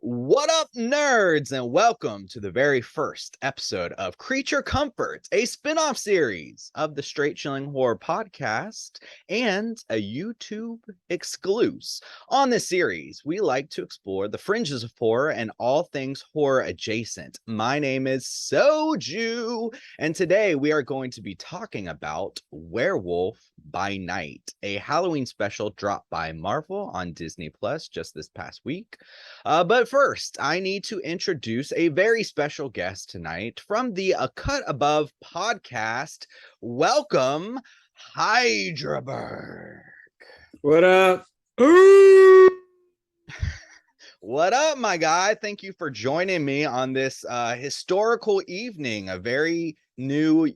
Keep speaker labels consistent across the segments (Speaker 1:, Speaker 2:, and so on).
Speaker 1: What up, nerds, and welcome to the very first episode of Creature Comforts, a spin-off series of the Straight Chilling Horror podcast and a YouTube exclusive. On this series, we like to explore the fringes of horror and all things horror adjacent. My name is Soju, and today we are going to be talking about Werewolf by Night, a Halloween special dropped by Marvel on Disney Plus just this past week. But first, I need to introduce a very special guest tonight from the A Cut Above podcast. Welcome, Hydraberg.
Speaker 2: What up?
Speaker 1: What up, my guy? Thank you for joining me on this historical evening, a very new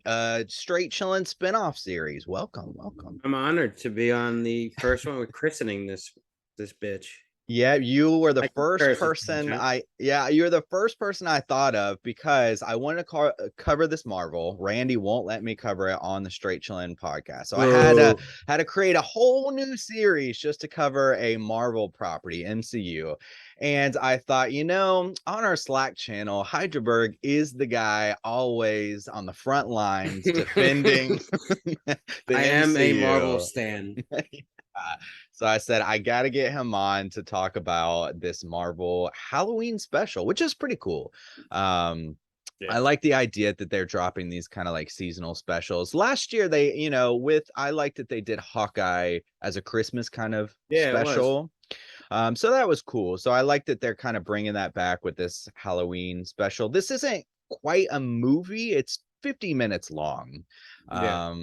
Speaker 1: Straight Chillin' spinoff series. Welcome.
Speaker 2: I'm honored to be on the first one with christening this bitch.
Speaker 1: Yeah, you were the
Speaker 2: I
Speaker 1: first person you're the first person I thought of because I wanted to cover this Marvel. Randy won't let me cover it on the Straight Chillin' podcast. So I had to create a whole new series just to cover a Marvel property, MCU. And I thought, on our Slack channel, Hydraberg is the guy always on the front lines defending the
Speaker 2: I am a Marvel stan.
Speaker 1: So I said, I got to get him on to talk about this Marvel Halloween special, which is pretty cool. I like the idea that they're dropping these kind of like seasonal specials. Last year, I liked that they did Hawkeye as a Christmas kind of special. So that was cool. So I like that they're kind of bringing that back with this Halloween special. This isn't quite a movie. It's 50 minutes long.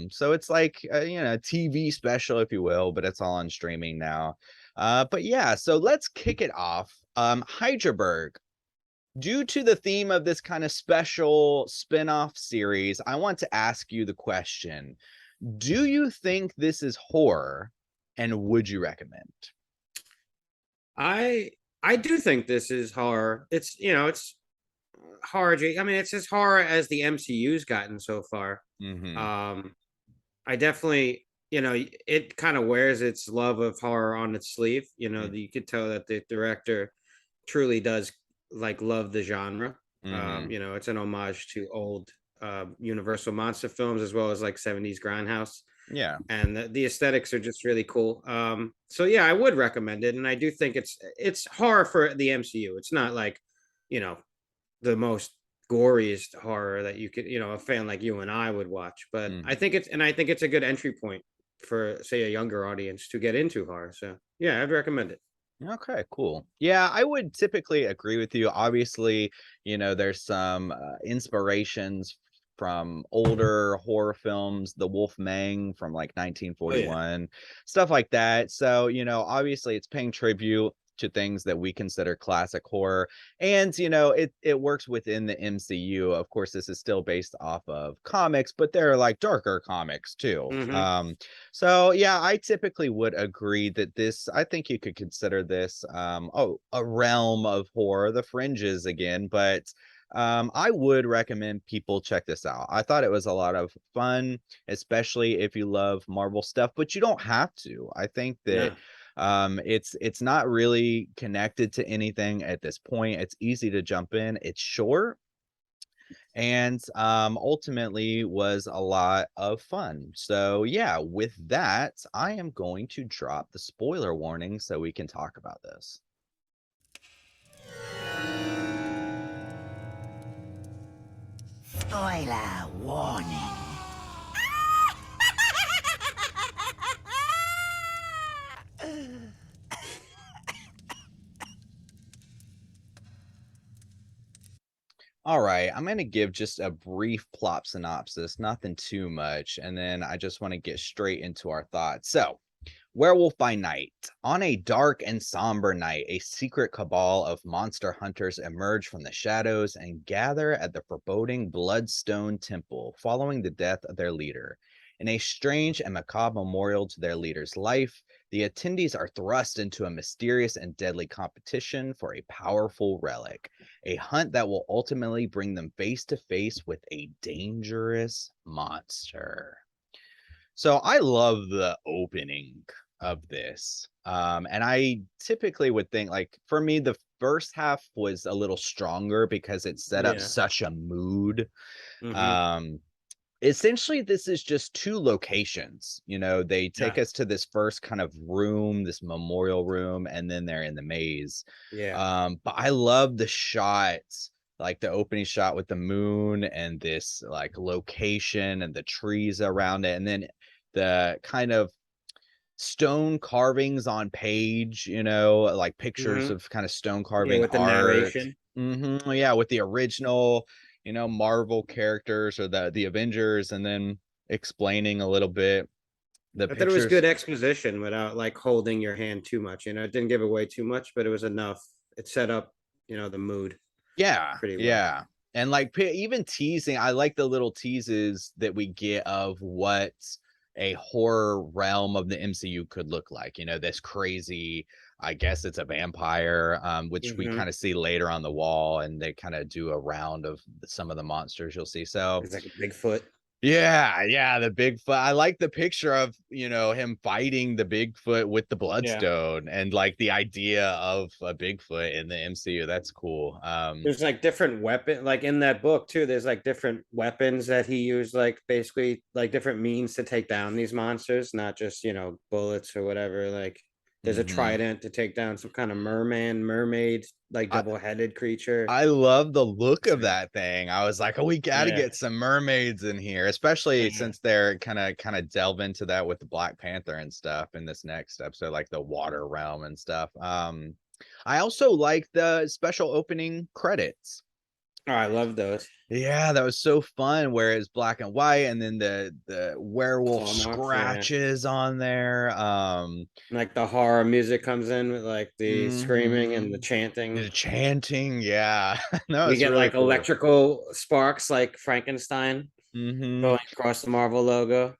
Speaker 1: So it's like a TV special, if you will, but it's all on streaming now. But yeah, so let's kick it off. Hydraberg, due to the theme of this kind of special spin-off series, I want to ask you the question: do you think this is horror, and would you recommend?
Speaker 2: I do think this is horror. It's horror. I mean, it's as horror as the MCU's gotten so far. I definitely, it kind of wears its love of horror on its sleeve. You could tell that the director truly does love the genre. It's an homage to old Universal monster films as well as 70s grindhouse.
Speaker 1: Yeah,
Speaker 2: and the aesthetics are just really cool. So yeah, I would recommend it, and I do think it's horror for the MCU. It's not the most goriest horror that you could, a fan like you and I would watch, but I think it's a good entry point for, say, a younger audience to get into horror. So yeah, I'd recommend it.
Speaker 1: Okay, cool. Yeah, I would typically agree with you. Obviously, there's some inspirations from older horror films, The Wolf Mang from 1941, stuff like that. So, obviously it's paying tribute to things that we consider classic horror, and it works within the MCU. Of course, this is still based off of comics, but they're darker comics too. So yeah, I typically would agree that I think you could consider this a realm of horror, the fringes again, but I would recommend people check this out. I thought it was a lot of fun, especially if you love Marvel stuff, but you don't have to. I think that it's not really connected to anything at this point. It's easy to jump in. It's short, and ultimately was a lot of fun. So yeah, with that, I am going to drop the spoiler warning so we can talk about this.
Speaker 3: Spoiler warning.
Speaker 1: All right, I'm going to give just a brief plot synopsis, nothing too much, and then I just want to get straight into our thoughts. So, Werewolf by Night. On a dark and somber night, a secret cabal of monster hunters emerge from the shadows and gather at the foreboding Bloodstone Temple following the death of their leader. In a strange and macabre memorial to their leader's life, the attendees are thrust into a mysterious and deadly competition for a powerful relic, a hunt that will ultimately bring them face to face with a dangerous monster. So I love the opening of this. And I typically would think, for me, the first half was a little stronger because it set up
Speaker 2: Yeah.
Speaker 1: such a mood.
Speaker 2: Hmm.
Speaker 1: Um, Essentially, this is just two locations. They take
Speaker 2: Yeah.
Speaker 1: us to this first kind of room, this memorial room, and then they're in the maze.
Speaker 2: Yeah.
Speaker 1: But I love the shots, like the opening shot with the moon and this like location and the trees around it, and then the kind of stone carvings on page, like pictures
Speaker 2: Hmm.
Speaker 1: of kind of stone
Speaker 2: Yeah,
Speaker 1: carving
Speaker 2: with the
Speaker 1: art.
Speaker 2: narration.
Speaker 1: Yeah, with the original, Marvel characters or the Avengers, and then explaining a little bit the
Speaker 2: I thought it was
Speaker 1: pictures.
Speaker 2: good exposition without like holding your hand too much. It didn't give away too much, but it was enough. It set up, the mood
Speaker 1: Yeah,
Speaker 2: pretty well.
Speaker 1: yeah. And like even teasing, I like the little teases that we get of what a horror realm of the MCU could look like. This crazy, I guess it's a vampire, which we
Speaker 2: Hmm.
Speaker 1: kind of see later on the wall, and they kind of do a round of some of the monsters you'll see. So
Speaker 2: It's like a Bigfoot.
Speaker 1: yeah, yeah, the Bigfoot. I like the picture of, him fighting the Bigfoot with the
Speaker 2: Yeah.
Speaker 1: Bloodstone, and like the idea of a Bigfoot in the MCU. That's cool.
Speaker 2: There's like different weapon, like in that book too. There's like different weapons that he used, like basically like different means to take down these monsters, not just bullets or whatever. Like there's a
Speaker 1: Mhm.
Speaker 2: trident to take down some kind of mermaid, like
Speaker 1: I
Speaker 2: double-headed creature.
Speaker 1: I love the look of that thing. I was like, "Oh, we gotta
Speaker 2: Yeah,
Speaker 1: get some mermaids in here," especially
Speaker 2: yeah.
Speaker 1: since they're kinda delve into that with the Black Panther and stuff in this next episode, like the water realm and stuff. I also like the special opening credits.
Speaker 2: Oh, I love those
Speaker 1: Yeah, that was so fun where it's black and white, and then the werewolf
Speaker 2: claw marks. Yeah,
Speaker 1: scratches on there.
Speaker 2: like the horror music comes in with like the screaming and the
Speaker 1: Mhm.
Speaker 2: chanting.
Speaker 1: The chanting, yeah. That
Speaker 2: We
Speaker 1: was
Speaker 2: get
Speaker 1: really
Speaker 2: like
Speaker 1: cool.
Speaker 2: electrical sparks, like Frankenstein
Speaker 1: Mhm.
Speaker 2: going across the Marvel logo.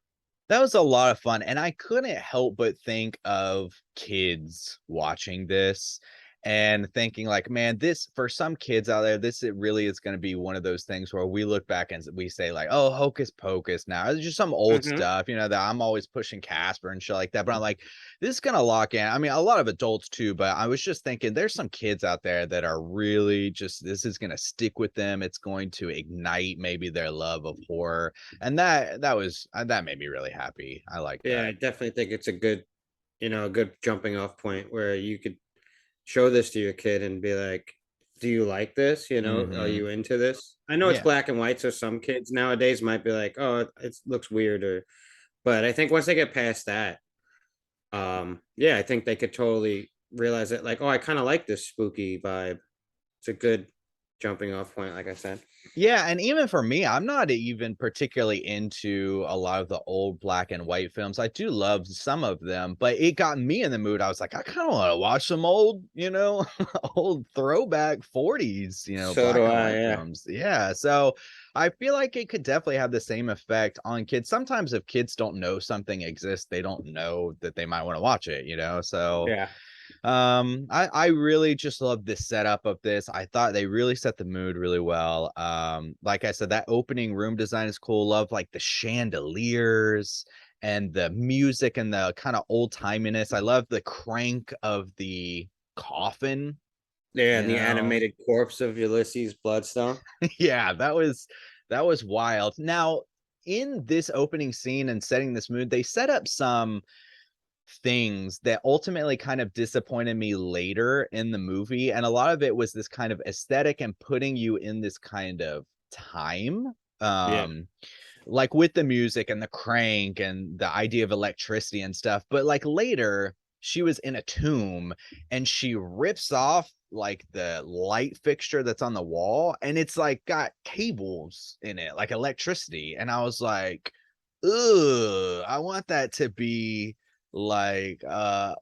Speaker 1: That was a lot of fun, and I couldn't help but think of kids watching this and thinking like, "Man, this for some kids out there, this it really is gonna be one of those things where we look back and we say like, oh, hocus pocus now. It's just some old
Speaker 2: Hmm.
Speaker 1: stuff, that I'm always pushing Casper and shit like that." But I'm like, this is gonna lock in. I mean, a lot of adults too, but I was just thinking there's some kids out there that are really just this is gonna stick with them. It's going to ignite maybe their love of horror, and that made me really happy. I like
Speaker 2: Yeah,
Speaker 1: that.
Speaker 2: I definitely think it's a good jumping off point where you could show this to your kid and be like, "Do you like this? Are
Speaker 1: Mhm.
Speaker 2: you into this?" I know it's
Speaker 1: Yeah.
Speaker 2: black and white, so some kids nowadays might be like, "Oh, it looks weird," but I think once they get past that, yeah, I think they could totally realize it. Like, oh, I kind of like this spooky vibe. It's a good jumping off point, like I said.
Speaker 1: Yeah, and even for me, I'm not even particularly into a lot of the old black and white films. I do love some of them, but it got me in the mood. I was like, I kind of want to watch some old, old throwback 40s,
Speaker 2: So
Speaker 1: black
Speaker 2: do
Speaker 1: and
Speaker 2: I.
Speaker 1: white
Speaker 2: Yeah,
Speaker 1: films. Yeah, so I feel like it could definitely have the same effect on kids. Sometimes if kids don't know something exists, they don't know that they might want to watch it. So
Speaker 2: yeah.
Speaker 1: I really just love the setup of this. I thought they really set the mood really well. Like I said, that opening room design is cool. Love like the chandeliers and the music and the kind of old timiness. I love the crank of the coffin,
Speaker 2: Yeah,
Speaker 1: you
Speaker 2: and the
Speaker 1: know.
Speaker 2: animated corpse of Ulysses Bloodstone.
Speaker 1: Yeah, that was wild. Now, in this opening scene and setting this mood, they set up some things that ultimately kind of disappointed me later in the movie, and a lot of it was this kind of aesthetic and putting you in this kind of time,
Speaker 2: Yeah,
Speaker 1: like with the music and the crank and the idea of electricity and stuff. But like later she was in a tomb and she rips off like the light fixture that's on the wall, and it's like got cables in it like electricity, and I was like, ugh, I want that to be like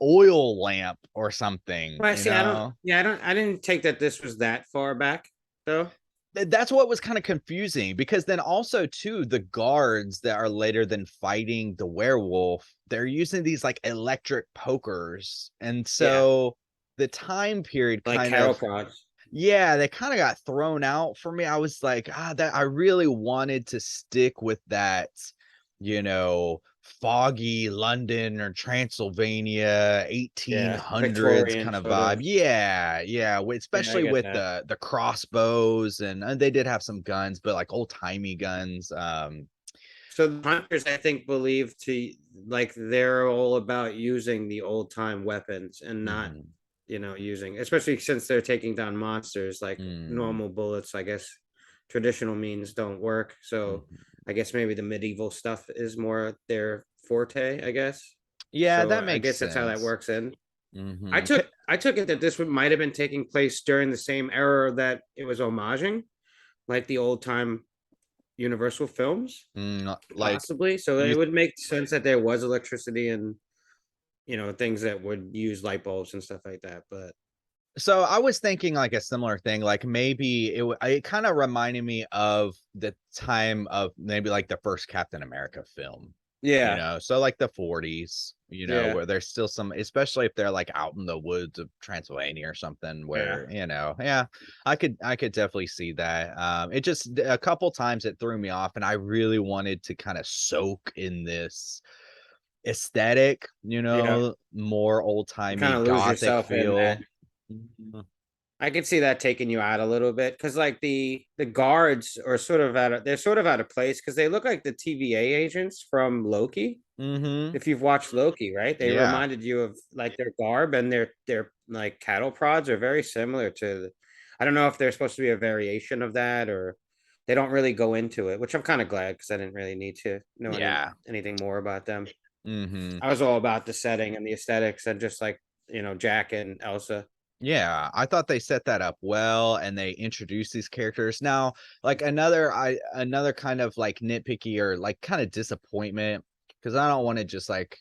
Speaker 1: oil lamp or something,
Speaker 2: well, I
Speaker 1: you
Speaker 2: see. I don't.
Speaker 1: know.
Speaker 2: Yeah, I don't. I didn't take that this was that far back, though.
Speaker 1: That's what was kind of confusing, because then also too the guards that are later than fighting the werewolf, they're using these like electric pokers, and
Speaker 2: Yeah,
Speaker 1: so the time period
Speaker 2: like
Speaker 1: kind
Speaker 2: cattle
Speaker 1: of,
Speaker 2: prods.
Speaker 1: yeah, they kind of got thrown out for me. I was like, that I really wanted to stick with that, you know foggy London or Transylvania,
Speaker 2: Yeah,
Speaker 1: 1800s
Speaker 2: Victorian
Speaker 1: kind of
Speaker 2: sort of.
Speaker 1: vibe. Yeah, yeah,
Speaker 2: Yeah, I
Speaker 1: especially
Speaker 2: get
Speaker 1: with
Speaker 2: that.
Speaker 1: the crossbows, and they did have some guns, but like old-timey guns.
Speaker 2: So the hunters, I think, believe to like they're all about using the old time weapons and not,
Speaker 1: Mhm,
Speaker 2: using, especially since they're taking down monsters like
Speaker 1: mm,
Speaker 2: normal bullets. I guess traditional means don't work. So
Speaker 1: mhm.
Speaker 2: I guess maybe the medieval stuff is more their forte, I guess.
Speaker 1: Yeah,
Speaker 2: So
Speaker 1: that
Speaker 2: I
Speaker 1: makes
Speaker 2: guess that's how that
Speaker 1: sense.
Speaker 2: works in. I
Speaker 1: Mhm.
Speaker 2: took I took it that this might have been taking place during the same era that it was homaging, like the old time Universal films,
Speaker 1: Like
Speaker 2: possibly. So
Speaker 1: you
Speaker 2: it would make sense that there was electricity and things that would use light bulbs and stuff like that. But
Speaker 1: So I was thinking like a similar thing, like maybe it kind of reminded me of the time of maybe like the first Captain America film,
Speaker 2: yeah,
Speaker 1: so like the 40s,
Speaker 2: yeah,
Speaker 1: where there's still some, especially if they're like out in the woods of Transylvania or something
Speaker 2: yeah,
Speaker 1: where, yeah, I could definitely see that. It just a couple times it threw me off and I really wanted to kind of soak in this aesthetic,
Speaker 2: yeah.
Speaker 1: more
Speaker 2: You kind
Speaker 1: old-timey
Speaker 2: of lose
Speaker 1: gothic
Speaker 2: yourself in that.
Speaker 1: feel. Mhm.
Speaker 2: I could see that taking you out a little bit because like the guards are sort of they're sort of out of place because they look like the TVA agents from Loki.
Speaker 1: Mhm.
Speaker 2: If you've watched Loki, right? They
Speaker 1: Yeah.
Speaker 2: reminded you of like their garb and their like cattle prods are very similar to I don't know if they're supposed to be a variation of that or they don't really go into it, which I'm kind of glad because I didn't really need to know
Speaker 1: Yeah.
Speaker 2: anything more about them.
Speaker 1: Mhm.
Speaker 2: I was all about the setting and the aesthetics and just like, Jack and Elsa.
Speaker 1: Yeah, I thought they set that up well and they introduced these characters. Now, like another kind of like nitpicky or like kind of disappointment because I don't want to just like,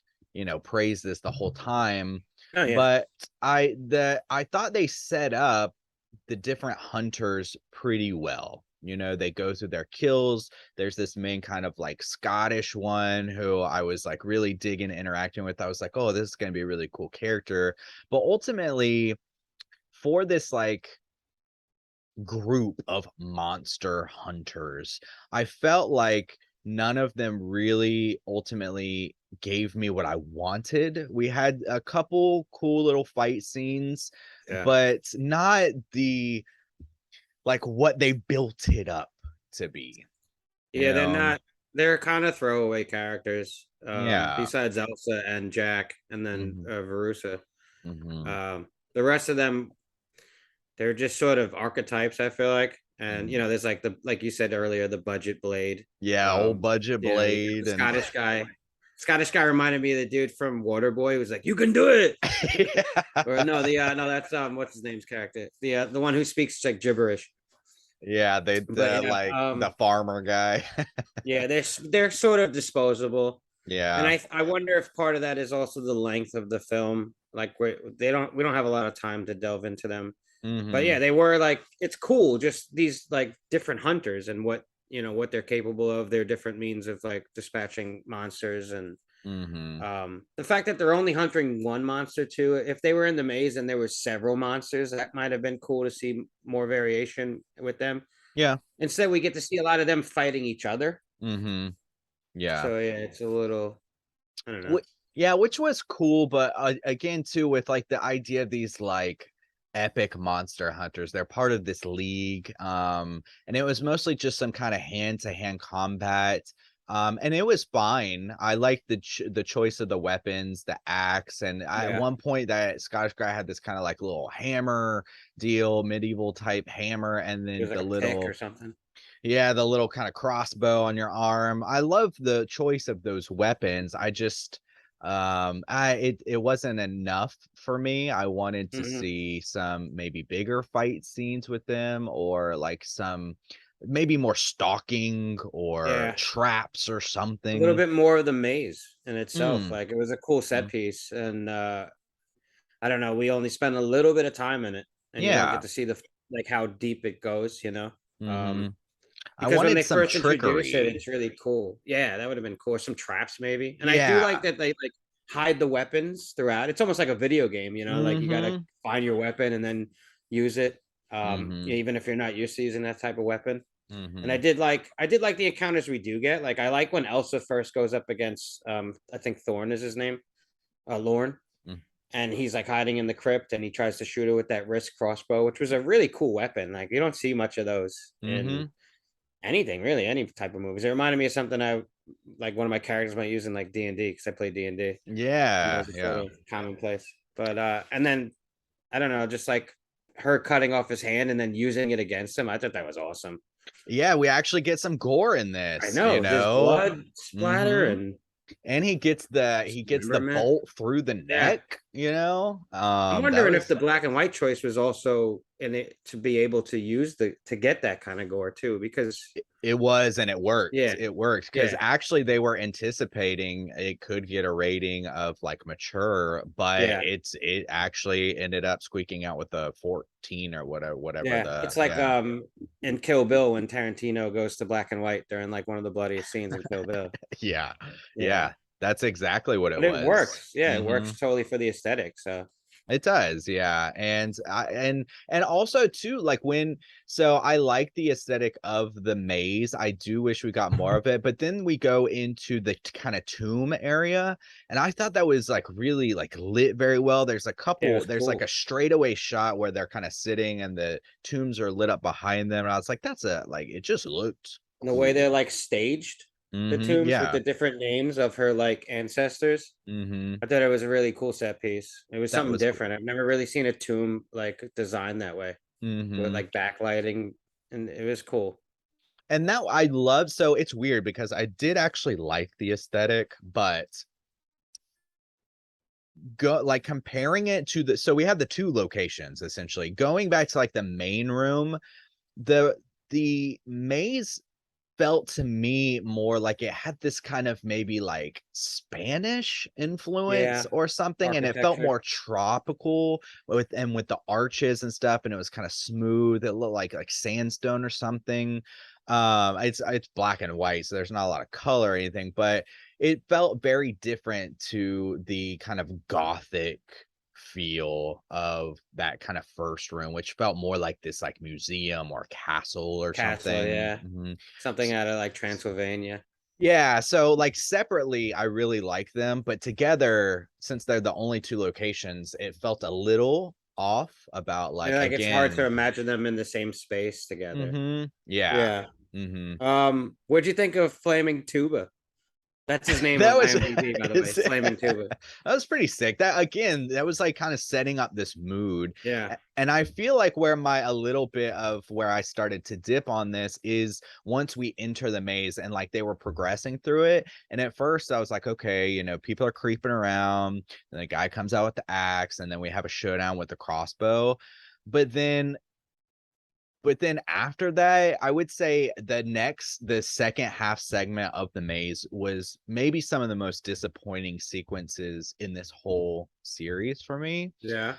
Speaker 1: praise this the whole time,
Speaker 2: Oh yeah.
Speaker 1: but I thought they set up the different hunters pretty well. They go through their kills. There's this main kind of like Scottish one who I was like really digging interacting with. I was like, oh, this is going to be a really cool character. But ultimately, for this like group of monster hunters, I felt like none of them really ultimately gave me what I wanted. We had a couple cool little fight scenes,
Speaker 2: Yeah.
Speaker 1: but not the like what they built it up to be, you
Speaker 2: Yeah,
Speaker 1: know?
Speaker 2: they're kind of throwaway characters.
Speaker 1: Yeah.
Speaker 2: Besides Elsa and Jack and then
Speaker 1: Mhm.
Speaker 2: Verusa.
Speaker 1: Mhm.
Speaker 2: The rest of them, they're just sort of archetypes, I feel like. And
Speaker 1: Mhm.
Speaker 2: there's like the like you said earlier, the budget blade.
Speaker 1: Yeah, old
Speaker 2: Um,
Speaker 1: budget
Speaker 2: you got the
Speaker 1: blade and
Speaker 2: Scottish guy. Scottish guy reminded me of the dude from Waterboy who was like, "You can do it." Or
Speaker 1: yeah.
Speaker 2: no, the no, that's what's his name's character, the one who speaks like gibberish.
Speaker 1: Yeah, they
Speaker 2: But
Speaker 1: the
Speaker 2: yeah,
Speaker 1: like the farmer guy.
Speaker 2: yeah, they're sort of disposable, and
Speaker 1: Yeah.
Speaker 2: I wonder if part of that is also the length of the film. Like we don't have a lot of time to delve into them, but yeah,
Speaker 1: Mhm.
Speaker 2: they were like it's cool, just these like different hunters and what what they're capable of, their different means of like dispatching monsters and
Speaker 1: Mhm.
Speaker 2: the fact that they're only hunting one monster too. If they were in the maze and there were several monsters, that might have been cool to see more variation with them.
Speaker 1: Yeah.
Speaker 2: Instead, we get to see a lot of them fighting each other.
Speaker 1: Mhm. Yeah.
Speaker 2: So yeah, it's a little I don't know.
Speaker 1: Wh Yeah, which was cool, but, again, too, with, like, the idea of these, like, epic monster hunters, they're part of this league, and it was mostly just some kinda hand-to-hand combat, and it was fine. I liked the choice of the weapons, the axe, and at
Speaker 2: Yeah,
Speaker 1: one point, that Scottish guy had this kinda, like, little hammer deal, medieval type hammer, and
Speaker 2: it
Speaker 1: then
Speaker 2: was like
Speaker 1: the
Speaker 2: a pick or
Speaker 1: little
Speaker 2: something.
Speaker 1: yeah, the little kinda crossbow on your arm. I love the choice of those weapons. I just, it wasn't enough for me. I wanted to
Speaker 2: Hmm.
Speaker 1: see some maybe bigger fight scenes with them or, like, some maybe more stalking or
Speaker 2: Yeah,
Speaker 1: traps or
Speaker 2: a little
Speaker 1: something.
Speaker 2: bit more of the maze in itself.
Speaker 1: Mm,
Speaker 2: Like it was a cool set
Speaker 1: mm.
Speaker 2: piece, and I don't know. We only spent a little bit of time in it, and you don't get
Speaker 1: Yeah.
Speaker 2: to see the like how deep it goes.
Speaker 1: Mhm. I
Speaker 2: Because when
Speaker 1: wanted
Speaker 2: they
Speaker 1: some
Speaker 2: first introduce it,
Speaker 1: trickery.
Speaker 2: it's really cool. Yeah, that would have been cool. Some traps maybe. And I do
Speaker 1: Yeah.
Speaker 2: like that they like hide the weapons throughout. It's almost like a video game, like you gotta
Speaker 1: Mhm.
Speaker 2: find your weapon and then use it.
Speaker 1: Mhm.
Speaker 2: Even if you're not used to using that type of weapon. And I
Speaker 1: Mhm.
Speaker 2: did like the encounters we do get. Like I like when Elsa first goes up against I think Thorn is his name, Lorne,
Speaker 1: Mm.
Speaker 2: and he's like hiding in the crypt and he tries to shoot her with that wrist crossbow, which was a really cool weapon. Like you don't see much of those in
Speaker 1: Mhm.
Speaker 2: anything really, any type of movies. It reminded me of something I like one of my characters might use in like D&D because I play D&D. And
Speaker 1: Yeah,
Speaker 2: those are sort
Speaker 1: yeah.
Speaker 2: of commonplace. But and then I don't know, just like her cutting off his hand and then using it against him. I thought that was awesome.
Speaker 1: Yeah, we actually get some gore in
Speaker 2: I
Speaker 1: this, you
Speaker 2: know, just
Speaker 1: know?
Speaker 2: blood splatter
Speaker 1: Mhm.
Speaker 2: and
Speaker 1: And he gets the
Speaker 2: dismemberment.
Speaker 1: bolt through the
Speaker 2: Yeah.
Speaker 1: neck, you know?
Speaker 2: I'm
Speaker 1: That
Speaker 2: wondering if
Speaker 1: was
Speaker 2: the black and white choice was also in it to be able to use the to get that kind of gore too, because
Speaker 1: it was, and it worked.
Speaker 2: yeah,
Speaker 1: It worked because
Speaker 2: yeah,
Speaker 1: actually they were anticipating it could get a rating of like mature, but
Speaker 2: yeah,
Speaker 1: it actually ended up squeaking out with a 14 or whatever
Speaker 2: yeah.
Speaker 1: the
Speaker 2: It's like
Speaker 1: yeah.
Speaker 2: in Kill Bill when Tarantino goes to black and white during like one of the bloodiest scenes in Kill Bill.
Speaker 1: Yeah.
Speaker 2: Yeah.
Speaker 1: Yeah. That's exactly what it
Speaker 2: But it
Speaker 1: was.
Speaker 2: works. Yeah, it
Speaker 1: Mhm.
Speaker 2: works totally for the aesthetic. So
Speaker 1: It does, yeah, and also too, like when so I like the aesthetic of the maze. I do wish we got more of it, but then we go into the kind of tomb area, and I thought that was like really like lit very well.
Speaker 2: yeah, it was
Speaker 1: There's like
Speaker 2: cool.
Speaker 1: a straightaway shot where they're kind of sitting and the tombs are lit up behind them, and I was like, that's a like it just looked
Speaker 2: And the way
Speaker 1: cool.
Speaker 2: they're like staged the tombs with
Speaker 1: Yeah.
Speaker 2: the different names of her like ancestors.
Speaker 1: Hmm.
Speaker 2: I thought it was a really cool set piece. It was
Speaker 1: That
Speaker 2: something
Speaker 1: was cool.
Speaker 2: different. I've never really seen a tomb like designed that way with
Speaker 1: Hmm.
Speaker 2: like backlighting, and it was cool.
Speaker 1: And now I love so it's weird because I did actually like the aesthetic, but go like comparing it to the so we have the two locations essentially. Going back to like the main room, the the maze felt to me more like it had this kind of maybe like Spanish influence
Speaker 2: Yeah,
Speaker 1: or something, and it felt
Speaker 2: architecture.
Speaker 1: more tropical with the arches and stuff, and it was kind of smooth. It looked like sandstone or something. It's black and white, so there's not a lot of color or anything, but it felt very different to the kind of gothic feel of that kind of first room, which felt more like this like museum or castle or
Speaker 2: Castle,
Speaker 1: something.
Speaker 2: yeah.
Speaker 1: Mhm.
Speaker 2: Something out of like Transylvania.
Speaker 1: Yeah, so like separately, I really like them, but together, since they're the only two locations, it felt a little off about
Speaker 2: And
Speaker 1: like
Speaker 2: like it's hard to
Speaker 1: again.
Speaker 2: imagine them in the same space together.
Speaker 1: Yeah.
Speaker 2: Yeah.
Speaker 1: Hmm.
Speaker 2: What'd you think of Flaming Tuba? That's his name
Speaker 1: That
Speaker 2: on
Speaker 1: was
Speaker 2: IMDb, by the way. Flaming Tuba.
Speaker 1: that was pretty sick. That again, that was like kind of setting up this mood.
Speaker 2: Yeah.
Speaker 1: And I feel like where my a little bit of where I started to dip on this is once we enter the maze and like they were progressing through it. And at first I was like, okay, people are creeping around, and the guy comes out with the axe, and then we have a showdown with the crossbow. But then after that, I would say the second half segment of the maze was maybe some of the most disappointing sequences in this whole series for me.
Speaker 2: Yeah.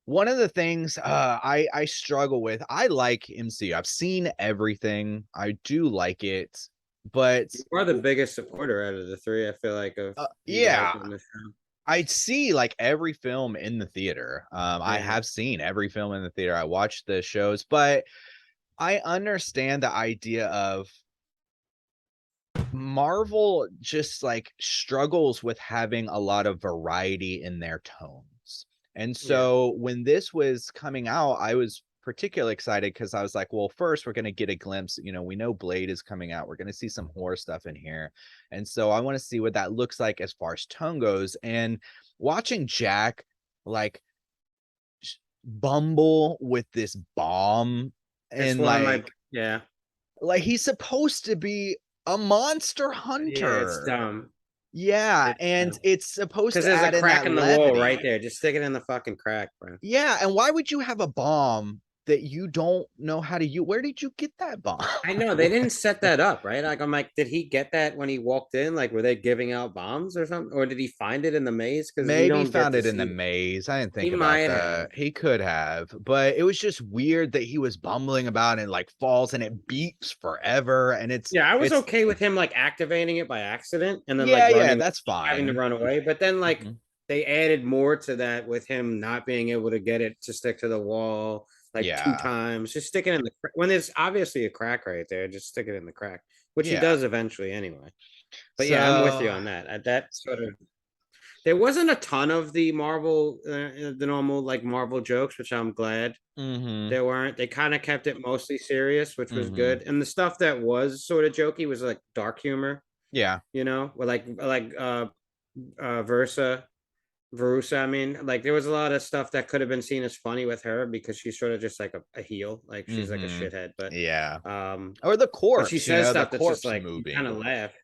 Speaker 1: One of the things I struggle with, I like MCU. I've seen everything. I do like it, but
Speaker 2: You are the biggest supporter out of the three, I feel like, of you guys
Speaker 1: yeah,
Speaker 2: on this show.
Speaker 1: I see like every film in the theater. I
Speaker 2: Yeah.
Speaker 1: have seen every film in the theater. I watched the shows, but I understand the idea of Marvel just like struggles with having a lot of variety in their tones. And
Speaker 2: Yeah.
Speaker 1: so when this was coming out, I was particularly excited because I was like, well, first we're going to get a glimpse. We know Blade is coming out. We're going to see some horror stuff in here. And so I want to see what that looks like as far as tone goes. And watching Jack like bumble with this bomb
Speaker 2: It's
Speaker 1: and
Speaker 2: one of my yeah.
Speaker 1: he's supposed to be a monster
Speaker 2: Yeah, it's
Speaker 1: hunter.
Speaker 2: dumb.
Speaker 1: Yeah,
Speaker 2: It's
Speaker 1: and it's supposed
Speaker 2: because
Speaker 1: to
Speaker 2: there's a
Speaker 1: add in
Speaker 2: crack
Speaker 1: that
Speaker 2: in the wall right
Speaker 1: levity.
Speaker 2: there. Just stick it in the fucking crack, bro.
Speaker 1: Yeah, and why would you have a bomb that you don't know how to use? Where did you get that bomb?
Speaker 2: I know they didn't set that up, right? Like I'm like, did he get that when he walked in? Like, were they giving out bombs or something, or did he find it in the maze? Because we
Speaker 1: Maybe
Speaker 2: don't get
Speaker 1: found
Speaker 2: to
Speaker 1: it in the
Speaker 2: see that.
Speaker 1: maze. I didn't
Speaker 2: He
Speaker 1: think about
Speaker 2: might have.
Speaker 1: that. He could have, but it was just weird that he was bumbling about and like falls and it beeps forever. And
Speaker 2: Yeah, I was
Speaker 1: it's
Speaker 2: okay with him like activating it by accident and then like
Speaker 1: yeah, yeah,
Speaker 2: running,
Speaker 1: that's
Speaker 2: having to
Speaker 1: fine.
Speaker 2: run away. But then like
Speaker 1: Mhm.
Speaker 2: they added more to that with him not being able to get it to stick to the wall. like 2
Speaker 1: Yeah.
Speaker 2: times. Just stick it in the when there's obviously a crack right there, just stick it in the crack, which he
Speaker 1: Yeah.
Speaker 2: does eventually anyway. But yeah, I'm with you
Speaker 1: So
Speaker 2: on that. That sort of there wasn't a ton of the Marvel, the normal like Marvel jokes, which I'm glad
Speaker 1: mhm.
Speaker 2: there weren't. They kind of kept it mostly serious, which was
Speaker 1: Mhm.
Speaker 2: good. And the stuff that was sort of jokey was like dark humor,
Speaker 1: Yeah.
Speaker 2: or Versa Verusa. I mean, like there was a lot of stuff that could have been seen as funny with her because she's sort of just like a heel, like she's like a
Speaker 1: Mhm.
Speaker 2: shithead, but
Speaker 1: Yeah.
Speaker 2: um,
Speaker 1: Or the
Speaker 2: but she
Speaker 1: corpse,
Speaker 2: says
Speaker 1: the
Speaker 2: stuff that's just
Speaker 1: corpse
Speaker 2: like you kind
Speaker 1: movie.
Speaker 2: of laugh. Oh,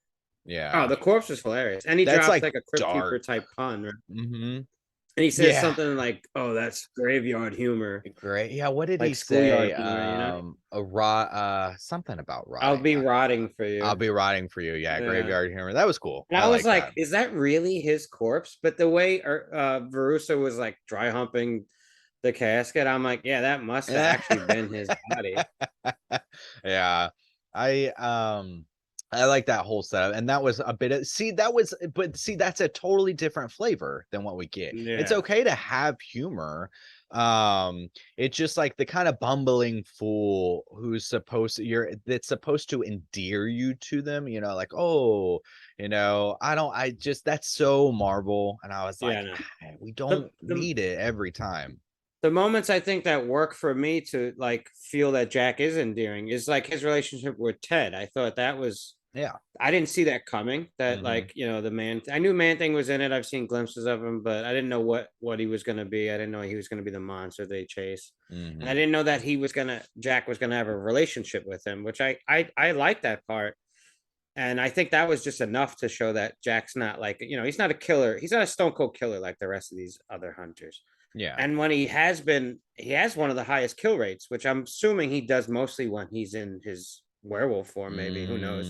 Speaker 1: Yeah.
Speaker 2: the corpse was hilarious, and he
Speaker 1: That's
Speaker 2: drops
Speaker 1: like
Speaker 2: like a Crypt Keeper
Speaker 1: dark.
Speaker 2: type pun, right?
Speaker 1: Mhm.
Speaker 2: And he says
Speaker 1: Yeah.
Speaker 2: something like, "Oh, that's graveyard humor,
Speaker 1: Great. Yeah, what did he
Speaker 2: like schoolyard
Speaker 1: say?
Speaker 2: humor,"
Speaker 1: A rot something about
Speaker 2: I'll
Speaker 1: rotting.
Speaker 2: be rotting for
Speaker 1: I'll
Speaker 2: you.
Speaker 1: be rotting for you. Yeah,
Speaker 2: Yeah.
Speaker 1: graveyard humor. That was cool.
Speaker 2: And
Speaker 1: I
Speaker 2: I was
Speaker 1: like
Speaker 2: like,
Speaker 1: that.
Speaker 2: "Is that really his corpse?" But the way Verusa was like dry humping the casket, I'm like, "Yeah, that must have actually been his body."
Speaker 1: Yeah. I I like that whole setup. And that was a bit of see, that's a totally different flavor than what we get. It's
Speaker 2: Yeah.
Speaker 1: okay to have humor. It's just like the kind of bumbling fool who's supposed to you're that's supposed to endear you to them, like, oh, I just that's so Marvel. And I was like,
Speaker 2: Yeah, no.
Speaker 1: we
Speaker 2: The
Speaker 1: don't
Speaker 2: the
Speaker 1: need it every time.
Speaker 2: the moments I think that work for me to like feel that Jack is endearing is like his relationship with Ted. I thought that was
Speaker 1: Yeah.
Speaker 2: I didn't see that coming. That
Speaker 1: Hmm.
Speaker 2: like the man. I knew Man Thing was in it. I've seen glimpses of him, but I didn't know what he was going to be. I didn't know he was going to be the monster they chase, and I
Speaker 1: Hmm.
Speaker 2: didn't know that Jack was gonna have a relationship with him, which I like that part. And I think that was just enough to show that Jack's not like he's not a killer. He's not a stone cold killer like the rest of these other hunters.
Speaker 1: Yeah.
Speaker 2: And when he has one of the highest kill rates, which I'm assuming he does mostly when he's in his werewolf form. Maybe who knows?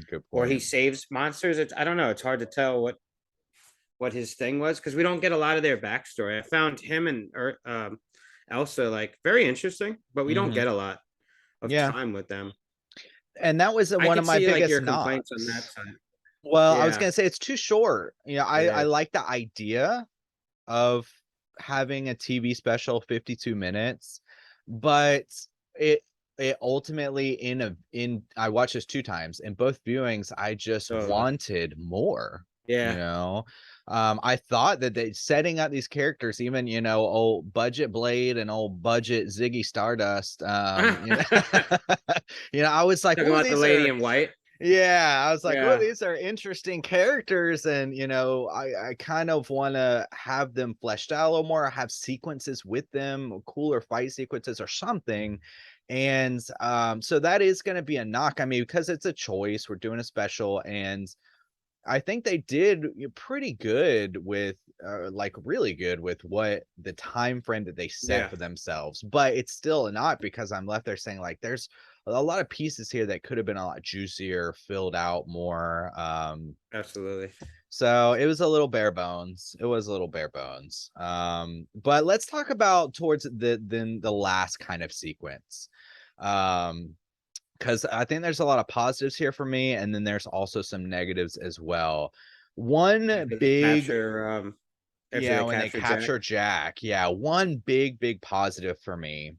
Speaker 1: Good
Speaker 2: Or he
Speaker 1: point.
Speaker 2: saves monsters. I don't know. It's hard to tell what his thing was because we don't get a lot of their backstory. I found him and Elsa like very interesting, but we don't
Speaker 1: Hmm.
Speaker 2: get a lot of
Speaker 1: Yeah.
Speaker 2: time with them.
Speaker 1: And that was
Speaker 2: I
Speaker 1: one of
Speaker 2: could
Speaker 1: my
Speaker 2: see like
Speaker 1: biggest
Speaker 2: your complaints on that
Speaker 1: knocks.
Speaker 2: side.
Speaker 1: Well, I was
Speaker 2: Yeah,
Speaker 1: gonna say it's too short. I
Speaker 2: it is.
Speaker 1: like the idea of having a TV special 52 minutes, but it it ultimately in I watched this two times. In both viewings, I just
Speaker 2: Totally.
Speaker 1: wanted more, you
Speaker 2: Yeah.
Speaker 1: know. I thought that they setting up these characters, even old budget Blade and old budget Ziggy Stardust,
Speaker 2: Talking
Speaker 1: I was like, oh,
Speaker 2: about the
Speaker 1: these
Speaker 2: lady
Speaker 1: are
Speaker 2: in white.
Speaker 1: yeah, I was like, "Oh,
Speaker 2: Yeah.
Speaker 1: these are interesting characters," and I kind of want to have them fleshed out a little more, have sequences with them, cooler fight sequences or something. And so that is going to be a knock. I mean, because it's a choice, we're doing a special, and I think they did pretty good with like really good with what the time frame that they set
Speaker 2: Yeah.
Speaker 1: for themselves. But it's still not because I'm left there saying like there's a lot of pieces here that could have been a lot juicier, filled out more.
Speaker 2: Absolutely.
Speaker 1: So it was a little bare bones. It was a little bare bones. But let's talk about towards the last kind of sequence. Um, because I think there's a lot of positives here for me, and then there's also some negatives as well. One
Speaker 2: After they
Speaker 1: big,
Speaker 2: capture after
Speaker 1: yeah,
Speaker 2: they
Speaker 1: when they
Speaker 2: capture Jack.
Speaker 1: capture Jack, yeah, one big positive for me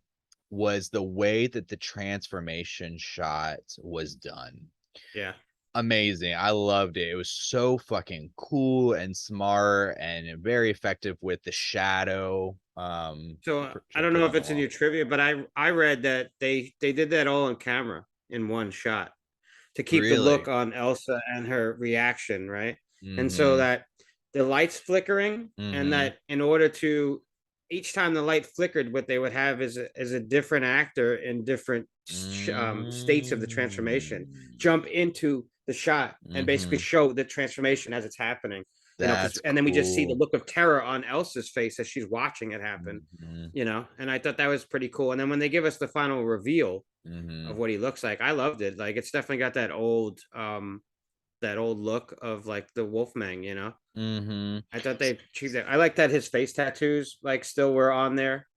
Speaker 1: was the way that the transformation shot was done.
Speaker 2: Yeah.
Speaker 1: Amazing. I loved it. It was so fucking cool and smart and very effective with the shadow
Speaker 2: So I don't know if
Speaker 1: going
Speaker 2: it's in
Speaker 1: along.
Speaker 2: your trivia, but I read that they did that all on camera in one shot to keep the look
Speaker 1: Really?
Speaker 2: on Elsa and her reaction, right? And so
Speaker 1: Mm-hmm.
Speaker 2: that the lights flickering, and
Speaker 1: Mm-hmm.
Speaker 2: that in order to each time the light flickered, what they would have is a different actor in different states of the transformation
Speaker 1: Mm.
Speaker 2: jump into the shot and basically
Speaker 1: Mhm.
Speaker 2: show the transformation as it's happening. Because
Speaker 1: That's
Speaker 2: and then we just see the
Speaker 1: cool.
Speaker 2: look of terror on Elsa's face as she's watching it happen.
Speaker 1: Mhm.
Speaker 2: And I thought that was pretty cool. And then when they give us the final reveal of
Speaker 1: Mhm.
Speaker 2: what he looks like, I loved it. Like it's definitely got that old look of like the Wolfman.
Speaker 1: Mhm.
Speaker 2: I thought they achieved that. I like that his face tattoos like still were on there.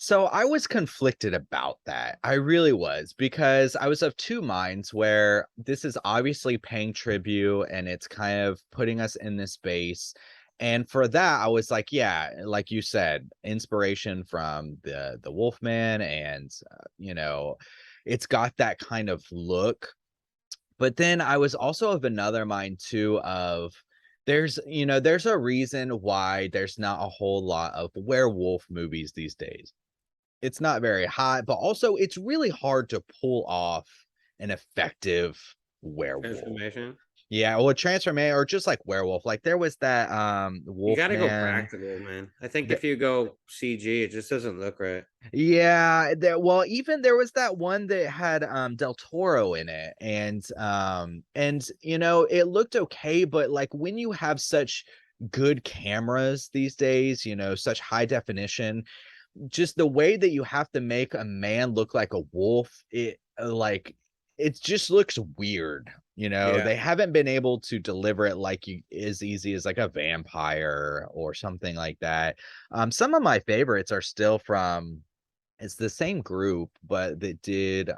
Speaker 1: So I was conflicted about that. I really was because I was of two minds where this is obviously paying tribute and it's kind of putting us in this space. And for that, I was like, yeah, like you said, inspiration from the Wolfman, and it's got that kind of look. But then I was also of another mind too of there's a reason why there's not a whole lot of werewolf movies these days. It's not very hot, but also it's really hard to pull off an effective werewolf.
Speaker 2: Transformation.
Speaker 1: Yeah, well, transformation or just like werewolf. Like there was that
Speaker 2: You got to go
Speaker 1: Wolfman.
Speaker 2: practical, man. I think
Speaker 1: The,
Speaker 2: if you go CG, it just doesn't look right.
Speaker 1: yeah, well, even there was that one that had Del Toro in it, and it looked okay, but like when you have such good cameras these days, such high definition, just the way that you have to make a man look like a wolf, it just looks weird.
Speaker 2: Yeah.
Speaker 1: They haven't been able to deliver it like as easy as like a vampire or something like that. Some of my favorites are still from it's the same group, but that did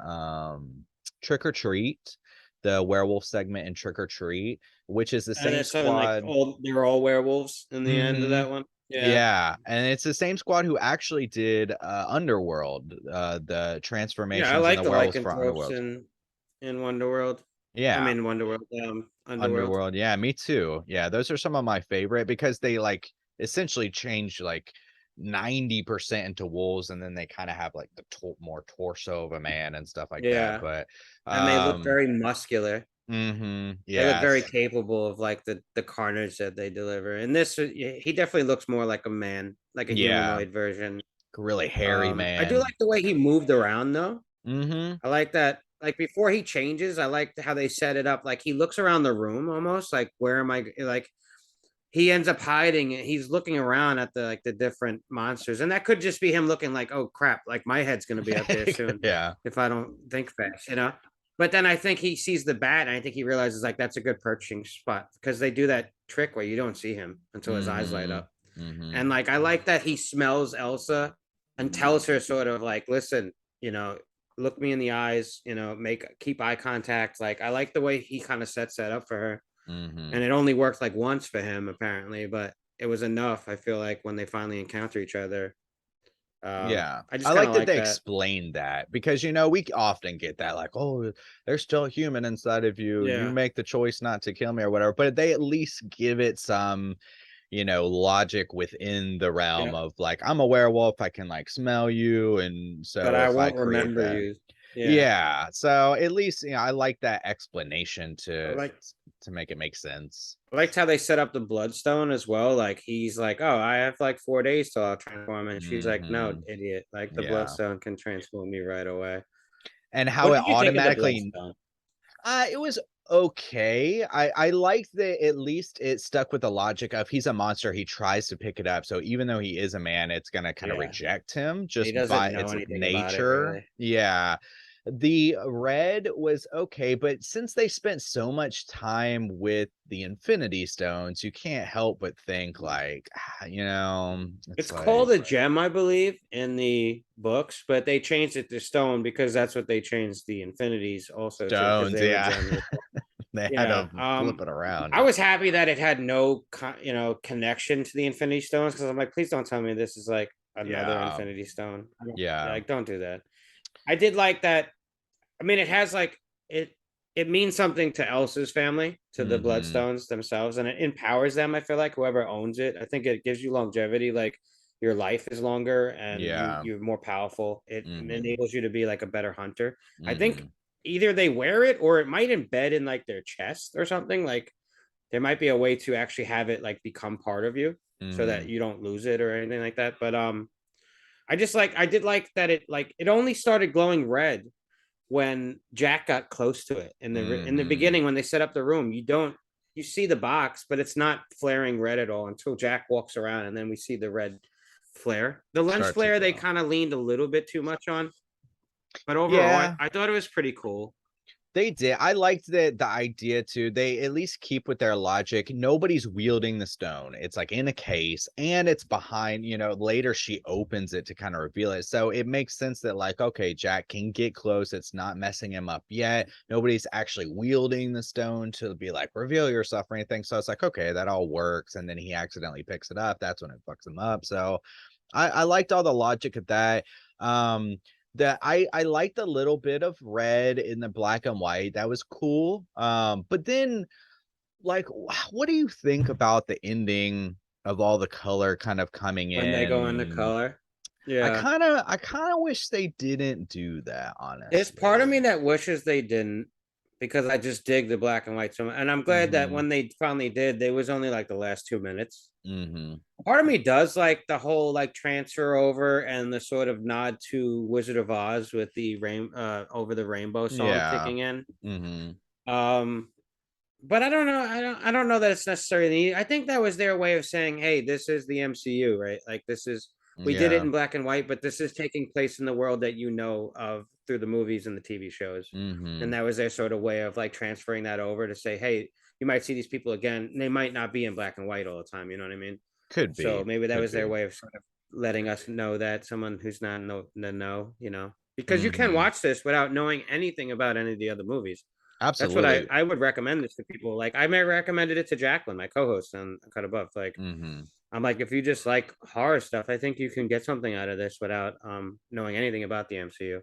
Speaker 1: Trick or Treat, the werewolf segment in Trick or Treat, which is the
Speaker 2: And
Speaker 1: same
Speaker 2: it's something like
Speaker 1: squad.
Speaker 2: they're all werewolves in the end of
Speaker 1: Hmm.
Speaker 2: that one. Yeah.
Speaker 1: Yeah, and it's the same squad who actually did Underworld, the
Speaker 2: Yeah, I
Speaker 1: transformations and
Speaker 2: like
Speaker 1: the
Speaker 2: the
Speaker 1: werewolves for
Speaker 2: lycanthropes
Speaker 1: Underworld.
Speaker 2: in Wonderworld. I
Speaker 1: Yeah,
Speaker 2: mean Wonderworld, Underworld.
Speaker 1: Underworld. Yeah, me too. Yeah, those are some of my favorite because they like essentially change like 90% into wolves, and then they kind of have like the more torso of a man and stuff like that.
Speaker 2: Yeah.
Speaker 1: But
Speaker 2: And they look very muscular. They look very
Speaker 1: yes.
Speaker 2: capable of like the carnage that they deliver. And this he definitely looks more like a man, like a
Speaker 1: Yeah,
Speaker 2: humanoid version.
Speaker 1: really hairy
Speaker 2: I do
Speaker 1: man.
Speaker 2: like the way he moved around though.
Speaker 1: Mm-hmm.
Speaker 2: I like that. Like before he changes, I like how they set it up. Like he looks around the room almost like where am I like he ends up hiding and he's looking around at the different monsters. And that could just be him looking like, oh crap, like my head's gonna be up there soon
Speaker 1: Yeah.
Speaker 2: if I don't think fast. But then I think he sees the bat and I think he realizes like that's a good perching spot because they do that trick where you don't see him until his eyes light
Speaker 1: Mm-hmm.
Speaker 2: up.
Speaker 1: Mm-hmm.
Speaker 2: And like I like that he smells Elsa and tells her sort of like, listen, you know, look me in the eyes, keep eye contact. Like I like the way he kind of sets that up for her.
Speaker 1: Mm-hmm.
Speaker 2: And it only worked like once for him apparently, but it was enough. I feel like when they finally encounter each other,
Speaker 1: Yeah.
Speaker 2: I
Speaker 1: I
Speaker 2: just kind
Speaker 1: like
Speaker 2: of
Speaker 1: that
Speaker 2: like
Speaker 1: they
Speaker 2: that.
Speaker 1: explained that because we often get that like, oh, there's still a human inside of you. You
Speaker 2: Yeah,
Speaker 1: make the choice not to kill me or whatever, but they at least give it some logic within the realm
Speaker 2: yeah,
Speaker 1: of like, I'm a werewolf, I can like smell you, and
Speaker 2: but
Speaker 1: so
Speaker 2: I
Speaker 1: if I
Speaker 2: won't
Speaker 1: create
Speaker 2: remember
Speaker 1: that.
Speaker 2: you. Yeah,
Speaker 1: Yeah, so at least I like that explanation
Speaker 2: I
Speaker 1: to
Speaker 2: like
Speaker 1: make it make sense.
Speaker 2: I liked how they set up the bloodstone as well. Like he's like, "Oh, I have like 4 days till I'll transform," and she's like, "No,
Speaker 1: Hmm.
Speaker 2: idiot! Like the
Speaker 1: Yeah,
Speaker 2: bloodstone can transform me right away."
Speaker 1: and how
Speaker 2: What
Speaker 1: it
Speaker 2: did you think of the
Speaker 1: automatically
Speaker 2: bloodstone?
Speaker 1: it was okay. I liked that at least it stuck with the logic of he's a monster, he tries to pick it up, so even though he is a man, it's gonna kind of
Speaker 2: Yeah,
Speaker 1: reject him
Speaker 2: he
Speaker 1: just
Speaker 2: doesn't
Speaker 1: by
Speaker 2: know
Speaker 1: its
Speaker 2: anything about it
Speaker 1: nature.
Speaker 2: really.
Speaker 1: Yeah. The red was okay, but since they spent so much time with the Infinity Stones, you can't help but think like, it's
Speaker 2: It's called
Speaker 1: like
Speaker 2: a gem, I believe, in the books, but they changed it to stone because that's what they changed the infinities also to because
Speaker 1: stones,
Speaker 2: they were
Speaker 1: yeah.
Speaker 2: gems.
Speaker 1: They had
Speaker 2: Yeah.
Speaker 1: to flip it
Speaker 2: I
Speaker 1: around.
Speaker 2: was happy that it had no connection to the infinity stones because I'm like, please don't tell me this is like another
Speaker 1: Yeah.
Speaker 2: infinity stone. I don't
Speaker 1: Yeah.
Speaker 2: like don't do that. I did like that. I mean, it has like it means something to Elsa's family, to the
Speaker 1: Mhm.
Speaker 2: Bloodstones themselves, and it empowers them. I feel like whoever owns it, I think it gives you longevity. Like your life is longer, and
Speaker 1: Yeah.
Speaker 2: you're more powerful. It
Speaker 1: Mhm.
Speaker 2: enables you to be like a better hunter. I think
Speaker 1: Mhm.
Speaker 2: either they wear it or it might embed in like their chest or something. Like there might be a way to actually have it like become part of you so that
Speaker 1: Mhm.
Speaker 2: you don't lose it or anything like that. But I did like that it only started glowing red when Jack got close to it in the
Speaker 1: Mhm.
Speaker 2: beginning when they set up the room. You see the box, but it's not flaring red at all until Jack walks around, and then we see the red flare. The lens
Speaker 1: Start to
Speaker 2: flare they
Speaker 1: glow.
Speaker 2: kind of leaned a little bit too much on, but overall,
Speaker 1: Yeah.
Speaker 2: I thought it was pretty cool.
Speaker 1: They did. I liked the idea too. They at least keep with their logic. Nobody's wielding the stone. It's like in a case and it's behind, later she opens it to kind of reveal it. So it makes sense that like, okay, Jack can get close. It's not messing him up yet. Nobody's actually wielding the stone to be like, reveal yourself or anything. So it's like, okay, that all works. And then he accidentally picks it up. That's when it fucks him up. So I liked all the logic of that. That I liked a little bit of red in the black and white. That was cool. But then like what do you think about the ending of all the color kind of coming
Speaker 2: When they go into
Speaker 1: in?
Speaker 2: color.
Speaker 1: I
Speaker 2: Yeah.
Speaker 1: kind of I kind of wish they didn't do that,
Speaker 2: There's part of me
Speaker 1: honestly.
Speaker 2: that wishes they didn't because I just dig the black and white so much. And I'm glad that
Speaker 1: Mhm.
Speaker 2: when they finally did, they was only like the last 2 minutes.
Speaker 1: Mhm.
Speaker 2: Part of me does like the whole like transfer over and the sort of nod to Wizard of Oz with the over the rainbow song
Speaker 1: Yeah.
Speaker 2: kicking in.
Speaker 1: Mhm.
Speaker 2: Um but I don't know. I don't know that it's necessarily. I think that was their way of saying, "Hey, this is the MCU, right? Like this is we did it
Speaker 1: Yeah.
Speaker 2: in black and white, but this is taking place in the world that you know of through the movies and the TV shows." And
Speaker 1: Mhm.
Speaker 2: that was their sort of way of like transferring that over to say, "Hey, you might see these people again. And they might not be in black and white all the time. You know what I mean?"
Speaker 1: Could
Speaker 2: So
Speaker 1: be.
Speaker 2: maybe that
Speaker 1: Could
Speaker 2: was their
Speaker 1: be.
Speaker 2: way of sort of letting us know that someone who's not in the know, because you can
Speaker 1: Mhm.
Speaker 2: watch this without knowing anything about any of the other movies. That's what I
Speaker 1: Absolutely.
Speaker 2: I would recommend this to people. Like I may recommended it to Jacqueline, my co-host on Cut Above. Like
Speaker 1: Mhm.
Speaker 2: I'm like, if you just like horror stuff, I think you can get something out of this without knowing anything about the MCU.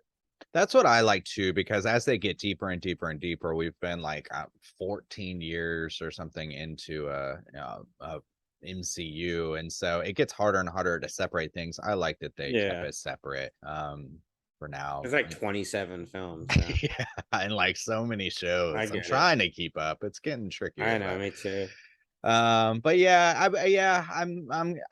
Speaker 1: That's what I like too, because as they get deeper and deeper and deeper, we've been like 14 years or something into MCU, and so it gets harder and harder to separate things. I like that they kept
Speaker 2: Yeah.
Speaker 1: it separate for now.
Speaker 2: There's like 27 films, so
Speaker 1: Yeah, and like so many shows.
Speaker 2: I
Speaker 1: I'm
Speaker 2: get it.
Speaker 1: trying to keep up. It's getting
Speaker 2: I
Speaker 1: trickier,
Speaker 2: know,
Speaker 1: but
Speaker 2: me too.
Speaker 1: but yeah,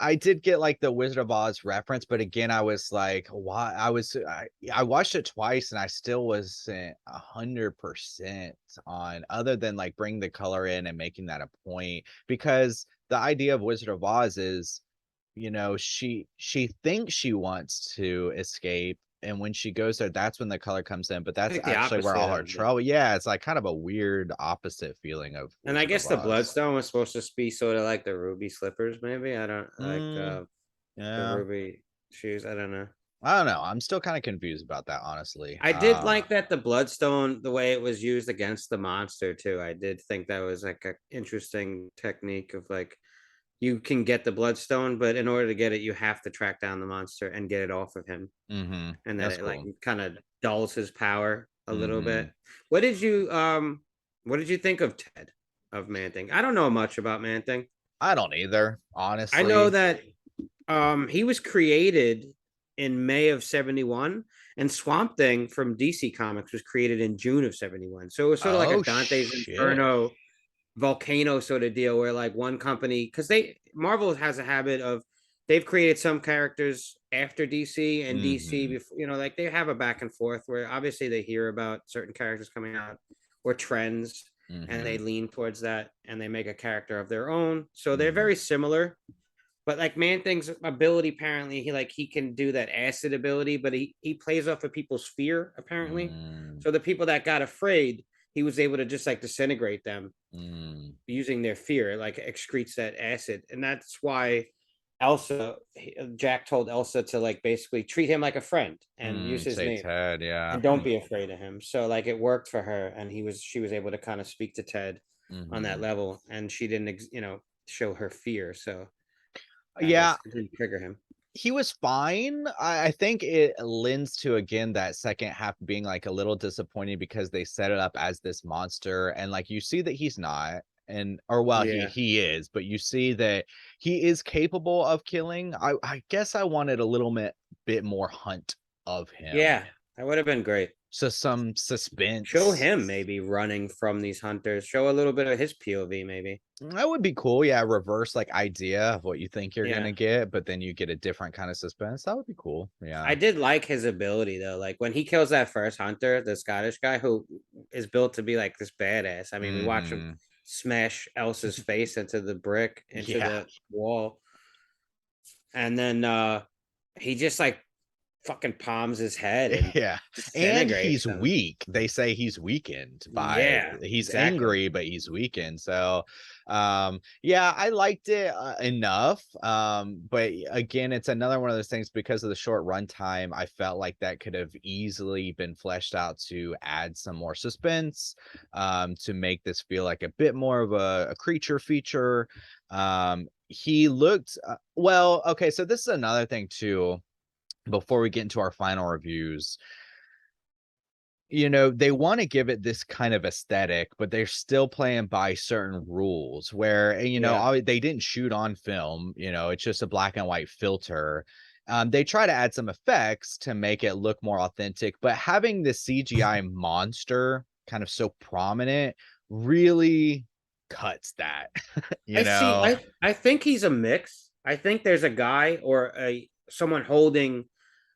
Speaker 1: I did get like the Wizard of Oz reference, but again, I was like, why? I watched it twice and I still wasn't 100% on, other than like bring the color in and making that a point, because the idea of Wizard of Oz is, she thinks she wants to escape, and when she goes there, that's when the color comes in, but that's
Speaker 2: Like the
Speaker 1: actually where all
Speaker 2: opposite
Speaker 1: her
Speaker 2: of the
Speaker 1: trouble. Yeah, it's like kind of a weird opposite feeling of
Speaker 2: and I
Speaker 1: Wizard
Speaker 2: guess
Speaker 1: of
Speaker 2: the
Speaker 1: Oz.
Speaker 2: bloodstone was supposed to be sort of like the ruby slippers, maybe. I don't like
Speaker 1: Mm,
Speaker 2: the
Speaker 1: yeah.
Speaker 2: ruby shoes. I don't know.
Speaker 1: I don't know. I'm still kind of confused about that, honestly.
Speaker 2: I did like that the bloodstone, the way it was used against the monster too. I did think that was like an interesting technique of like you can get the bloodstone, but in order to get it, you have to track down the monster and get it off of him, and that
Speaker 1: That's
Speaker 2: it like
Speaker 1: cool.
Speaker 2: kind of dulls his power a little
Speaker 1: Hmm.
Speaker 2: bit. What did you um what did you think of Ted of Man Thing? I don't know much about Man Thing.
Speaker 1: I don't either,
Speaker 2: I know
Speaker 1: honestly.
Speaker 2: that he was created in May of 71, and Swamp Thing from DC Comics was created in June of 71. So it was sort of like a
Speaker 1: Oh
Speaker 2: Dante's
Speaker 1: shit.
Speaker 2: Inferno volcano sort of deal where like one company, because they Marvel has a habit of they've created some characters after DC and DC
Speaker 1: Hmm.
Speaker 2: before, like they have a back and forth where obviously they hear about certain characters coming out or trends and they
Speaker 1: Hmm.
Speaker 2: lean towards that and they make a character of their own. So they're
Speaker 1: Hmm.
Speaker 2: very similar, but like Man Thing's ability, apparently, he can do that acid ability, but he plays off of people's fear, apparently.
Speaker 1: Mm,
Speaker 2: So the people that got afraid, he was able to just like disintegrate them
Speaker 1: mm,
Speaker 2: using their fear. It like excretes that acid, and that's why Elsa, Jack told Elsa to like basically treat him like a friend and use his
Speaker 1: say
Speaker 2: name
Speaker 1: Ted, yeah.
Speaker 2: and don't be afraid of him. So like it worked for her, and she was able to kind of speak to Ted on that
Speaker 1: Hmm.
Speaker 2: level, and she didn't show her fear. So I
Speaker 1: Yeah,
Speaker 2: guess it didn't trigger him.
Speaker 1: he was fine. I think it lends to, again, that second half being like a little disappointing because they set it up as this monster, and like you see that he's not, and or well, he
Speaker 2: Yeah,
Speaker 1: he is, but you see that he is capable of killing. I guess I wanted a little bit more hunt of him.
Speaker 2: yeah, that would have been great.
Speaker 1: So some
Speaker 2: Show
Speaker 1: suspense.
Speaker 2: him maybe running from these hunters. Show a little bit of his POV, maybe.
Speaker 1: That would be cool. Yeah, reverse like idea of what you think you're
Speaker 2: Yeah.
Speaker 1: gonna get, but then you get a different kind of suspense. That would be cool.
Speaker 2: I
Speaker 1: Yeah.
Speaker 2: did like his ability though. Like when he kills that first hunter, the Scottish guy who is built to be like this badass. I mean, we watch him
Speaker 1: Hmm.
Speaker 2: smash Elsa's face into the brick, into
Speaker 1: Yeah.
Speaker 2: the wall, and then he just like fucking palms his head and
Speaker 1: Yeah, and
Speaker 2: disintegrates
Speaker 1: he's
Speaker 2: him.
Speaker 1: weak. They say he's weakened by
Speaker 2: Yeah,
Speaker 1: he's
Speaker 2: exactly.
Speaker 1: angry, but he's weakened. So, yeah, I liked it enough. But again, it's another one of those things because of the short runtime. I felt like that could have easily been fleshed out to add some more suspense, to make this feel like a bit more of a creature feature. He looked well. Okay, so this is another thing too before we get into our final reviews. They want to give it this kind of aesthetic, but they're still playing by certain rules where,
Speaker 2: Yeah.
Speaker 1: they didn't shoot on film, it's just a black and white filter. They try to add some effects to make it look more authentic, but having the CGI monster kind of so prominent really cuts that, you
Speaker 2: I see.
Speaker 1: know?
Speaker 2: I think he's a mix. I think there's a guy or a someone holding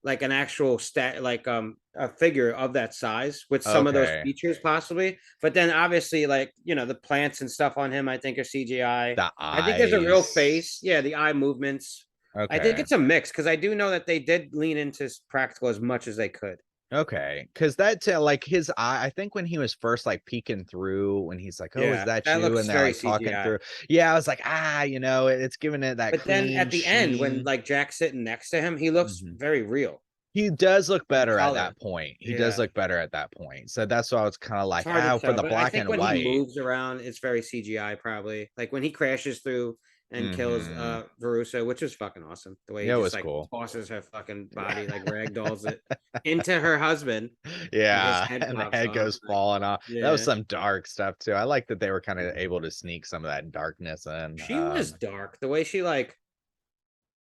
Speaker 2: like an actual stat, like a figure of that size with some of those
Speaker 1: Okay.
Speaker 2: features possibly. But then obviously, like the plants and stuff on him, I think are CGI.
Speaker 1: The
Speaker 2: I think there's a real
Speaker 1: eyes.
Speaker 2: face. Yeah, the eye movements. I think
Speaker 1: Okay.
Speaker 2: it's a mix because I do know that they did lean into practical as much as they could.
Speaker 1: Okay, because that like his eye, I think when he was first like peeking through, when he's like, "Oh, is
Speaker 2: Yeah,
Speaker 1: that
Speaker 2: that
Speaker 1: you?"
Speaker 2: looks
Speaker 1: and they're
Speaker 2: very
Speaker 1: like talking
Speaker 2: CGI.
Speaker 1: through. Yeah, I was like, it's giving it that
Speaker 2: But then
Speaker 1: clean
Speaker 2: at the end, when
Speaker 1: sheen.
Speaker 2: like Jack's sitting next to him, he looks
Speaker 1: Mhm.
Speaker 2: very real
Speaker 1: He does look
Speaker 2: in
Speaker 1: better at
Speaker 2: color.
Speaker 1: that point. He does
Speaker 2: Yeah.
Speaker 1: look better at that point. So that's why I was kind of
Speaker 2: It's
Speaker 1: like,
Speaker 2: hard to
Speaker 1: for
Speaker 2: tell,
Speaker 1: the
Speaker 2: but I
Speaker 1: black
Speaker 2: think
Speaker 1: and
Speaker 2: when he
Speaker 1: white.
Speaker 2: moves around, it's very CGI probably. Like when he crashes through and kills
Speaker 1: Hmm.
Speaker 2: Verusa, which is fucking awesome. The way he
Speaker 1: It
Speaker 2: just
Speaker 1: was
Speaker 2: like
Speaker 1: cool.
Speaker 2: tosses her fucking
Speaker 1: Yeah.
Speaker 2: body, like ragdolls it into her husband, and his
Speaker 1: Yeah,
Speaker 2: head
Speaker 1: and the
Speaker 2: pops
Speaker 1: head
Speaker 2: off.
Speaker 1: goes
Speaker 2: Like,
Speaker 1: falling off. That was
Speaker 2: yeah.
Speaker 1: some dark stuff too. I like that they were kind of able to sneak some of that darkness in.
Speaker 2: She was dark. The way she like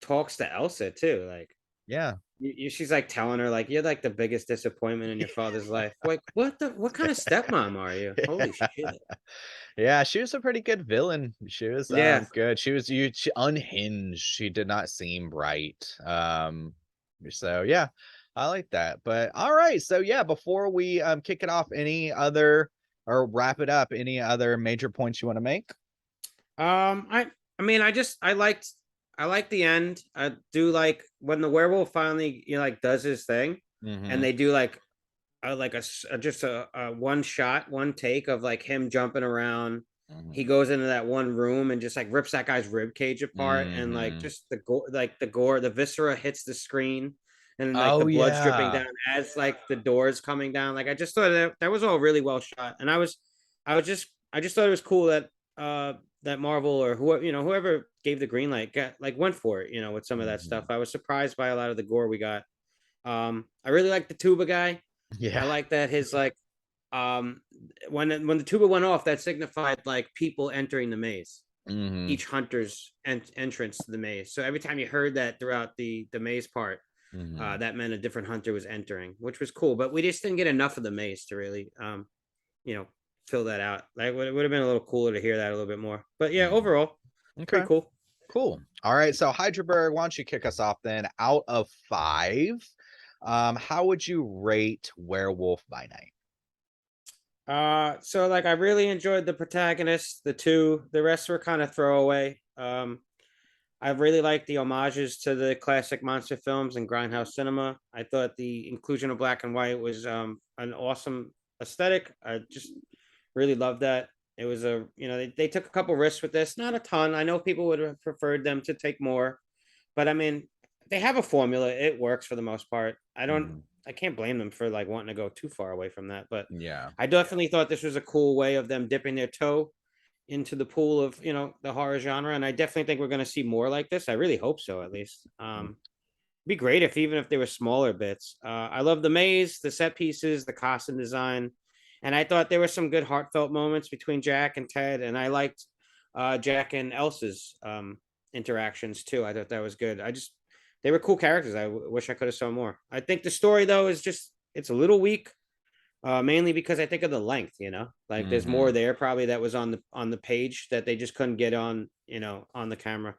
Speaker 2: talks to Elsa too. Like
Speaker 1: Yeah.
Speaker 2: she's like telling her like you're like the biggest disappointment in your father's life. Like what kind of stepmom are you? Holy shit.
Speaker 1: Yeah, she was a pretty good villain. She was
Speaker 2: Yeah.
Speaker 1: good. She unhinged. She did not seem right. So yeah, I like that. But all right, so yeah, before we kick it off, any other or wrap it up, any other major points you want to make?
Speaker 2: I mean, I liked the end. I do like when the werewolf finally like does his thing, and
Speaker 1: Mm-hmm.
Speaker 2: they do like just a one shot, one take of like him jumping around. He
Speaker 1: Mm-hmm.
Speaker 2: goes into that one room and just like rips that guy's rib cage apart, and like
Speaker 1: Mm-hmm.
Speaker 2: just the gore, the viscera hits the screen, and like the
Speaker 1: Oh
Speaker 2: blood's dripping
Speaker 1: yeah.
Speaker 2: down as like the doors coming down. Like I just thought that was all really well shot, and I just thought it was cool that that Marvel or whoever gave the green light got like went for it, with some of that
Speaker 1: Mm-hmm.
Speaker 2: stuff. I was surprised by a lot of the gore we got. I really like the tuba guy. I
Speaker 1: Yeah.
Speaker 2: like that his like um when the tuba went off, that signified like people entering the maze,
Speaker 1: Mm-hmm.
Speaker 2: each hunter's entrance to the maze. So every time you heard that throughout the maze part,
Speaker 1: Mm-hmm.
Speaker 2: that meant a different hunter was entering, which was cool. But we just didn't get enough of the maze to really you know fill that out. Like it would have been a little cooler to hear that a little bit more. But yeah,
Speaker 1: Mm-hmm.
Speaker 2: overall,
Speaker 1: Okay.
Speaker 2: pretty cool.
Speaker 1: Cool. All right. So Hydraberg, why don't you kick us off then? Out of five, how would you rate Werewolf by Night?
Speaker 2: So like I really enjoyed the protagonist, the two. The rest were kind of throwaway. I really liked the homages to the classic monster films and grindhouse cinema. I thought the inclusion of black and white was an awesome aesthetic. I just really loved that. It was they took a couple risks with this, not a ton. I know people would have preferred them to take more, but I mean, they have a formula. It works for the most part.
Speaker 1: Mhm.
Speaker 2: I can't blame them for like wanting to go too far away from that, but
Speaker 1: Yeah.
Speaker 2: I definitely thought this was a cool way of them dipping their toe into the pool of the horror genre, and I definitely think we're going to see more like this. I really hope so, at least.
Speaker 1: Mm.
Speaker 2: Be great if even if they were smaller bits. I love the maze, the set pieces, the costume design, and I thought there were some good heartfelt moments between Jack and Ted, and I liked Jack and Elsa's interactions too. I thought that was good. They were cool characters. Wish I could have saw more. I think the story though is just it's a little weak, mainly because I think of the length. Like there's more
Speaker 1: Mhm.
Speaker 2: there probably that was on the page that they just couldn't get on on the camera.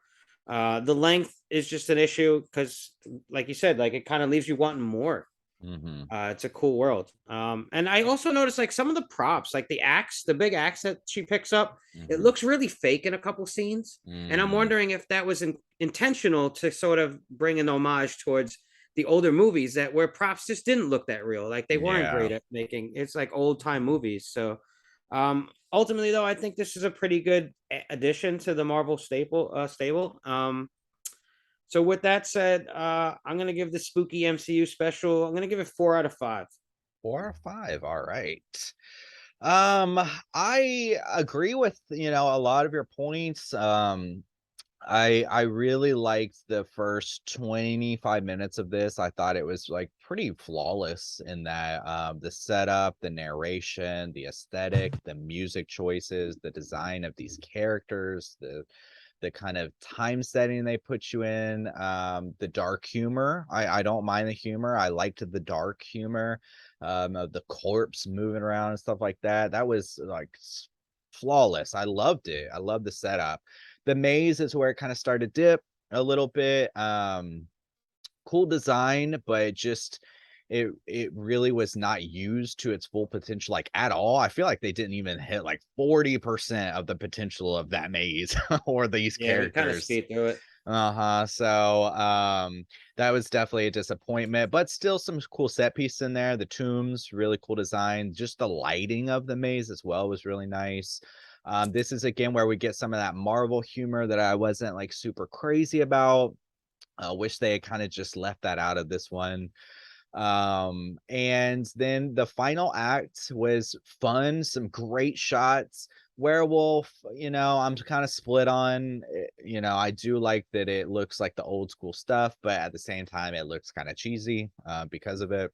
Speaker 2: The length is just an issue because, like you said, like it kind of leaves you wanting more.
Speaker 1: Mhm.
Speaker 2: It's a cool world. And I also noticed like some of the props, like the big axe that she picks up, it
Speaker 1: Mhm.
Speaker 2: looks really fake in a couple scenes. And I'm
Speaker 1: Mhm.
Speaker 2: wondering if that was intentional to sort of bring an homage towards the older movies that where props just didn't look that real. Like they weren't
Speaker 1: Yeah.
Speaker 2: great at making. It's like old time movies. So ultimately though, I think this is a pretty good addition to the Marvel stable. So with that said, I'm gonna give the spooky MCU special. I'm gonna give it 4 out of 5.
Speaker 1: 4 or 5. All right. Um, I agree with, a lot of your points. I really liked the first 25 minutes of this. I thought it was like pretty flawless in that the setup, the narration, the aesthetic, the music choices, the design of these characters, the kind of time setting they put you in, the dark humor. I don't mind the humor. I liked the dark humor, of the corpse moving around and stuff like that. That was like flawless. I loved it. I love the setup. The maze is where it kind of started to dip a little bit. Cool design, but it really was not used to its full potential, like, at all. I feel like they didn't even hit like 40% of the potential of that maze or these
Speaker 2: Yeah, we kind of
Speaker 1: characters.
Speaker 2: speed through it.
Speaker 1: So that was definitely a disappointment, but still some cool set pieces in there. The tombs, really cool design. Just the lighting of the maze as well was really nice. This is again where we get some of that Marvel humor that I wasn't like super crazy about. Wish they had kind of just left that out of this one. And then the final act was fun, some great shots. Werewolf, I'm kind of split on. I do like that it looks like the old school stuff, but at the same time it looks kind of cheesy because of it.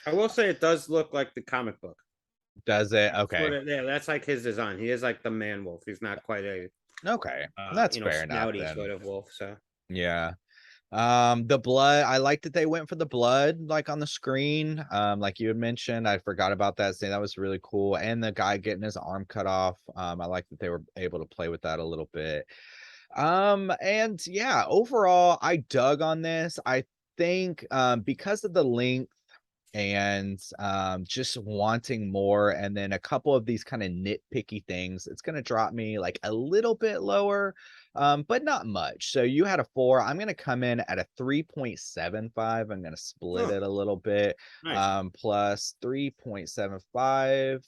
Speaker 2: I will say it does look like the comic book.
Speaker 1: Does it? Okay.
Speaker 2: Yeah, that's like his design. He is like the man wolf. He's not quite a
Speaker 1: Okay, that's fair enough
Speaker 2: snouty
Speaker 1: then.
Speaker 2: sort of wolf. So
Speaker 1: Yeah. The blood, I like that they went for the blood like on the screen. Like you had mentioned, I forgot about that scene. That was really cool. And the guy getting his arm cut off. I like that they were able to play with that a little bit. And yeah, overall I dug on this. I think because of the length and just wanting more, and then a couple of these kind of nitpicky things, it's going to drop me like a little bit lower, but not much. So you had a 4. I'm going to come in at a 3.75. I'm going to split
Speaker 2: oh,
Speaker 1: it a little bit.
Speaker 2: nice.
Speaker 1: Plus 3.75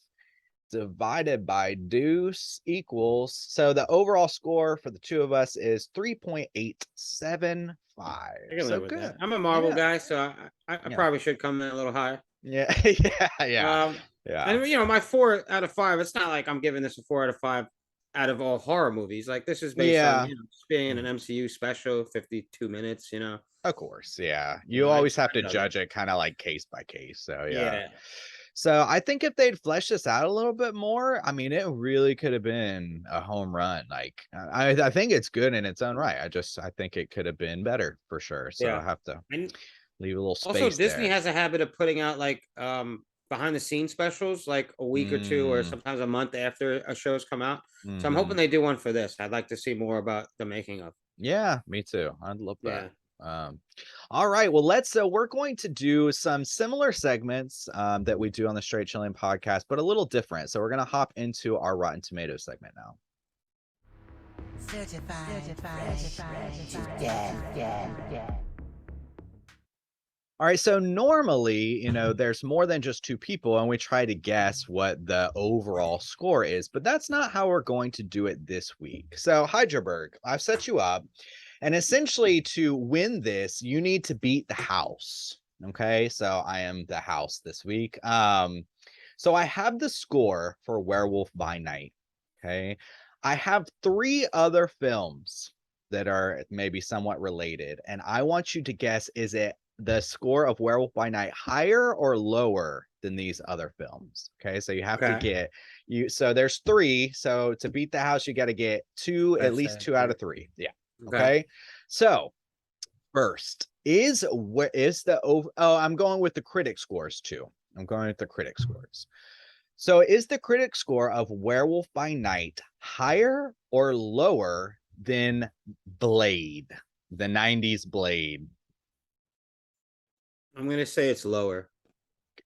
Speaker 1: divided by deuce equals, so the overall score for the two of us is 3.875.
Speaker 2: I can
Speaker 1: So
Speaker 2: live with that.
Speaker 1: good.
Speaker 2: I'm a Marvel
Speaker 1: Yeah.
Speaker 2: guy, so I
Speaker 1: Yeah.
Speaker 2: probably should come in a little higher.
Speaker 1: Yeah. Yeah. Yeah.
Speaker 2: Um,
Speaker 1: Yeah.
Speaker 2: and my 4 out of 5. It's not like I'm giving this a 4 out of 5 out of all horror movies. Like this is based on
Speaker 1: Yeah.
Speaker 2: just being an MCU special, 52 minutes.
Speaker 1: Of course. Yeah. You
Speaker 2: I
Speaker 1: always have to
Speaker 2: dug it.
Speaker 1: judge it kind of like case by case. So yeah.
Speaker 2: Yeah,
Speaker 1: So I think if they'd fleshed this out a little bit more, I mean, it really could have been a home run. Like I think it's good in its own right. I think it could have been better for sure. So I
Speaker 2: yeah.
Speaker 1: have to
Speaker 2: And
Speaker 1: leave a little
Speaker 2: also,
Speaker 1: space
Speaker 2: Disney
Speaker 1: there.
Speaker 2: has a habit of putting out like behind the scenes specials, like a week or two, or
Speaker 1: Mm,
Speaker 2: sometimes a month after a show's come out. So I'm
Speaker 1: hmm.
Speaker 2: hoping they do one for this. I'd like to see more about the making of.
Speaker 1: Yeah, me too. I'd love that.
Speaker 2: Yeah.
Speaker 1: Um, all right. Well, we're going to do some similar segments that we do on the Straight Chilling podcast, but a little different. So we're going to hop into our Rotten Tomatoes segment now. All right, so normally, there's more than just two people, and we try to guess what the overall score is, but that's not how we're going to do it this week. So, Hydraberg, I've set you up, and essentially to win this, you need to beat the house. Okay, so I am the house this week. So I have the score for Werewolf by Night. Okay, I have 3 other films that are maybe somewhat related, and I want you to guess, is it the score of Werewolf by Night higher or lower than these other films? Okay, so you have to
Speaker 2: Okay.
Speaker 1: get you. So there's 3. So to beat the house, you got to get two, at
Speaker 2: That's
Speaker 1: least
Speaker 2: it.
Speaker 1: 2 out of 3. Yeah.
Speaker 2: Okay.
Speaker 1: Okay. So first is what is the over? Oh, I'm going with the critic scores too. I'm going with the critic scores. So is the critic score of Werewolf by Night higher or lower than Blade, the 90s Blade?
Speaker 2: I'm gonna say it's lower.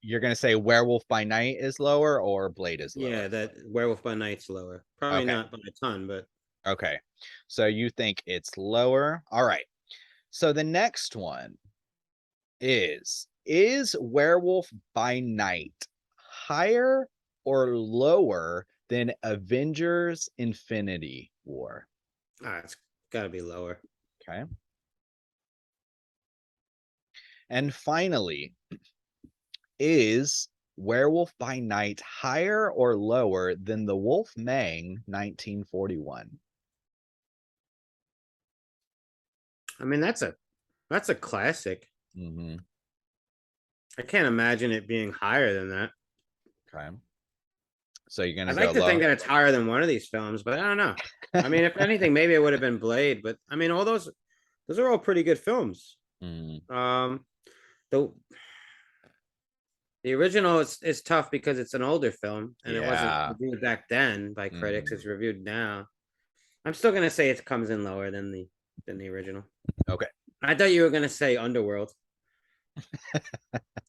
Speaker 1: You're going to say Werewolf by Night is lower or Blade is
Speaker 2: Yeah,
Speaker 1: lower?
Speaker 2: that Werewolf by Night's lower. Probably
Speaker 1: Okay.
Speaker 2: not by a ton, but
Speaker 1: Okay. So you think it's lower? All right. So the next one Is Werewolf by Night higher or lower than Avengers Infinity War?
Speaker 2: It's got to be lower.
Speaker 1: Okay. And finally, is Werewolf by Night higher or lower than The Wolf Mang 1941?
Speaker 2: I mean, that's a classic.
Speaker 1: Mm-hmm.
Speaker 2: I can't imagine it being higher than that.
Speaker 1: Okay. So you're gonna
Speaker 2: I'd
Speaker 1: go
Speaker 2: like to
Speaker 1: low?
Speaker 2: think that it's higher than one of these films, but I don't know. I mean, if anything, maybe it would have been Blade, but I mean, all those are all pretty good films.
Speaker 1: Mm,
Speaker 2: The the original is tough because it's an older film and it wasn't
Speaker 1: yeah.
Speaker 2: reviewed back then by critics.
Speaker 1: Mm,
Speaker 2: It's reviewed now. I'm still gonna say it comes in lower than the original.
Speaker 1: okay.
Speaker 2: I thought you were gonna say Underworld.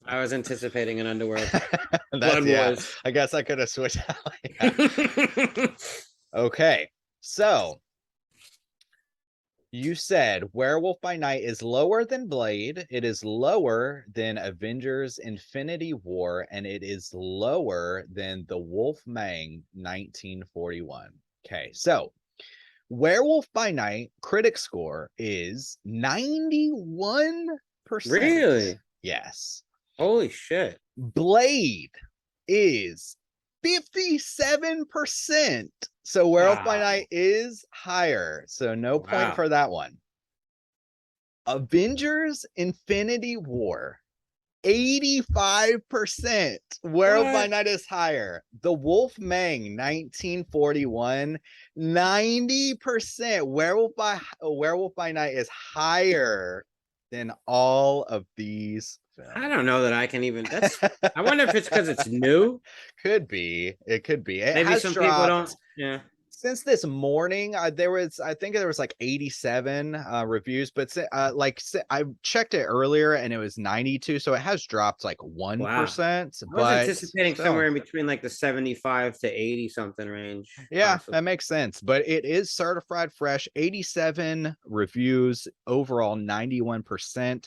Speaker 2: I was anticipating an Underworld.
Speaker 1: That's
Speaker 2: Blood
Speaker 1: yeah.
Speaker 2: Wars.
Speaker 1: I guess I could have switched out. Yeah. Okay. So you said Werewolf by Night is lower than Blade. It is lower than Avengers Infinity War, and it is lower than The Wolf Mang 1941. Okay, so Werewolf by Night critic score is 91%.
Speaker 2: Really?
Speaker 1: Yes.
Speaker 2: Holy shit.
Speaker 1: Blade is 57%. So Werewolf by
Speaker 2: Wow.
Speaker 1: Night is higher. So no point
Speaker 2: Wow.
Speaker 1: for that one. Avengers Infinity War, 85%. Werewolf by
Speaker 2: What?
Speaker 1: Night is higher. The Wolf Mang 1941, 90%. Werewolf by Night is higher than all of these films.
Speaker 2: I don't know that I can even. I wonder if it's because it's new.
Speaker 1: Could be. It could be. It
Speaker 2: Maybe
Speaker 1: has
Speaker 2: some people don't.
Speaker 1: dropped
Speaker 2: Yeah.
Speaker 1: since this morning. I think there was like 87 reviews, but I checked it earlier and it was 92, so it has dropped like
Speaker 2: Wow.
Speaker 1: 1%,
Speaker 2: I was
Speaker 1: but
Speaker 2: anticipating
Speaker 1: still.
Speaker 2: somewhere in between like the 75 to 80 something range.
Speaker 1: Yeah,
Speaker 2: Possibly.
Speaker 1: that makes sense. But it is certified fresh, 87 reviews, overall 91%.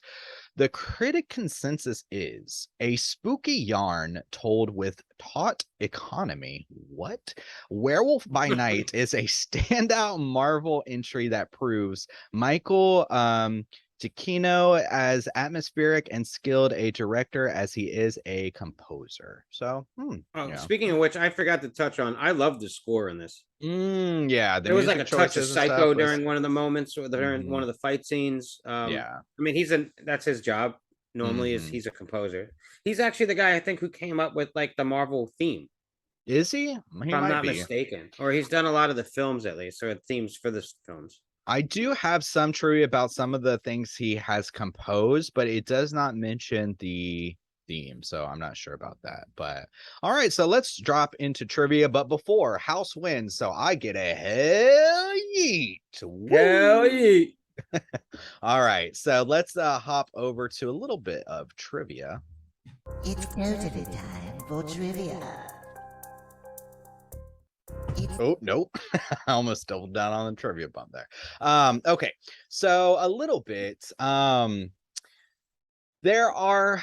Speaker 1: The critic consensus is a spooky yarn told with taut economy. What? Werewolf by Night is a standout Marvel entry that proves Michael Giacchino as atmospheric and skilled a director as he is a composer. So,
Speaker 2: Oh,
Speaker 1: yeah.
Speaker 2: speaking of which, I forgot to touch on. I love the score in this.
Speaker 1: Yeah, the
Speaker 2: There was like
Speaker 1: music
Speaker 2: a touch of
Speaker 1: choices and stuff
Speaker 2: Psycho
Speaker 1: was
Speaker 2: during one of the moments or during one
Speaker 1: mhm,
Speaker 2: of the fight scenes.
Speaker 1: yeah.
Speaker 2: I mean, that's his job. Normally, is
Speaker 1: Mhm.
Speaker 2: he's a composer. He's actually the guy I think who came up with like the Marvel theme,
Speaker 1: Is he?
Speaker 2: if
Speaker 1: He
Speaker 2: I'm
Speaker 1: might
Speaker 2: not
Speaker 1: be.
Speaker 2: mistaken. Or he's done a lot of the films at least, or themes for the films.
Speaker 1: I do have some trivia about some of the things he has composed, but it does not mention the theme, so I'm not sure about that. But all right, so let's drop into trivia. But before House wins, so I get a hell yeet.
Speaker 2: Hell
Speaker 1: Woo!
Speaker 2: yeah.
Speaker 1: All right, so let's hop over to a little bit of trivia.
Speaker 3: It's totally time for trivia.
Speaker 1: Oh, nope. I almost doubled down on the trivia bump there. Okay, so a little bit. There are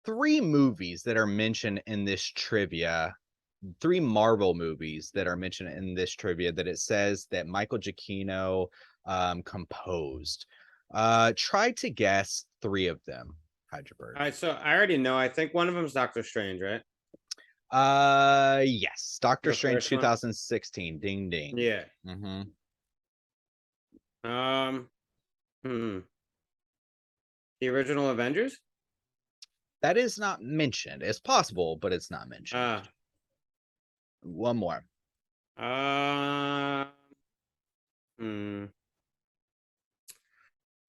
Speaker 1: 3 movies that are mentioned in this trivia. 3 Marvel movies that are mentioned in this trivia that it says that Michael Giacchino composed. Try to guess 3 of them, Hydraberg.
Speaker 2: All right, so I already know. I think one of them is Doctor Strange, right?
Speaker 1: Yes, Doctor
Speaker 2: The
Speaker 1: Strange
Speaker 2: first one.
Speaker 1: 2016. Ding ding.
Speaker 2: Yeah.
Speaker 1: Mm-hmm.
Speaker 2: Um. Hmm. The original Avengers.
Speaker 1: That is not mentioned. It's possible, but it's not mentioned. One more.
Speaker 2: Uh. Hmm.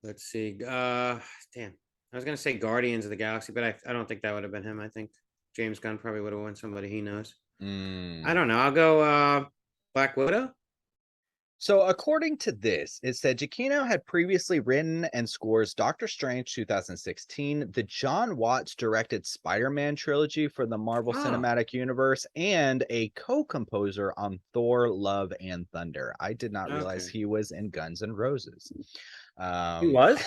Speaker 2: Let's see. Damn. I was gonna say Guardians of the Galaxy, but I don't think that would have been him. I think James Gunn probably would have won somebody he knows. I don't know. I'll go Black Widow.
Speaker 1: So according to this, it said Giacchino had previously written and scores Doctor Strange 2016, the John Watts directed Spider-Man trilogy for the Marvel
Speaker 2: Oh,
Speaker 1: Cinematic Universe, and a co-composer on Thor, Love, and Thunder. I did not realize
Speaker 2: okay.
Speaker 1: he was in Guns N' Roses.
Speaker 2: He was?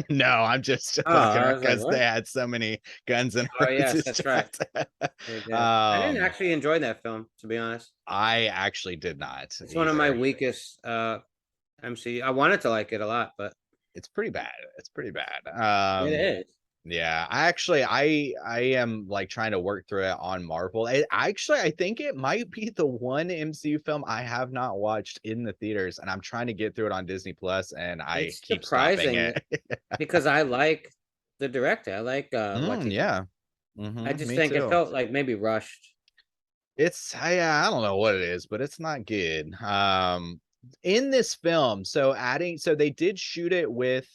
Speaker 1: No, I'm just
Speaker 2: Oh,
Speaker 1: fucking
Speaker 2: I
Speaker 1: around
Speaker 2: was like,
Speaker 1: because they
Speaker 2: what?
Speaker 1: had so many guns and
Speaker 2: Oh, yes,
Speaker 1: roses.
Speaker 2: that's right. They did. I didn't actually enjoy that film, to be honest.
Speaker 1: I actually did not
Speaker 2: It's one of my
Speaker 1: either.
Speaker 2: weakest MC. I wanted to like it a lot, but
Speaker 1: It's pretty bad. It's pretty bad.
Speaker 2: it is.
Speaker 1: Yeah, I am like trying to work through it on Marvel. I think it might be the one MCU film I have not watched in the theaters, and I'm trying to get through it on Disney Plus, and I
Speaker 2: It's
Speaker 1: keep stopping
Speaker 2: surprising
Speaker 1: it.
Speaker 2: because I like the director. I like Waititi.
Speaker 1: Yeah.
Speaker 2: I just
Speaker 1: Me
Speaker 2: think it
Speaker 1: too.
Speaker 2: felt like maybe rushed.
Speaker 1: I don't know what it is, but it's not good. In this film, so they did shoot it with,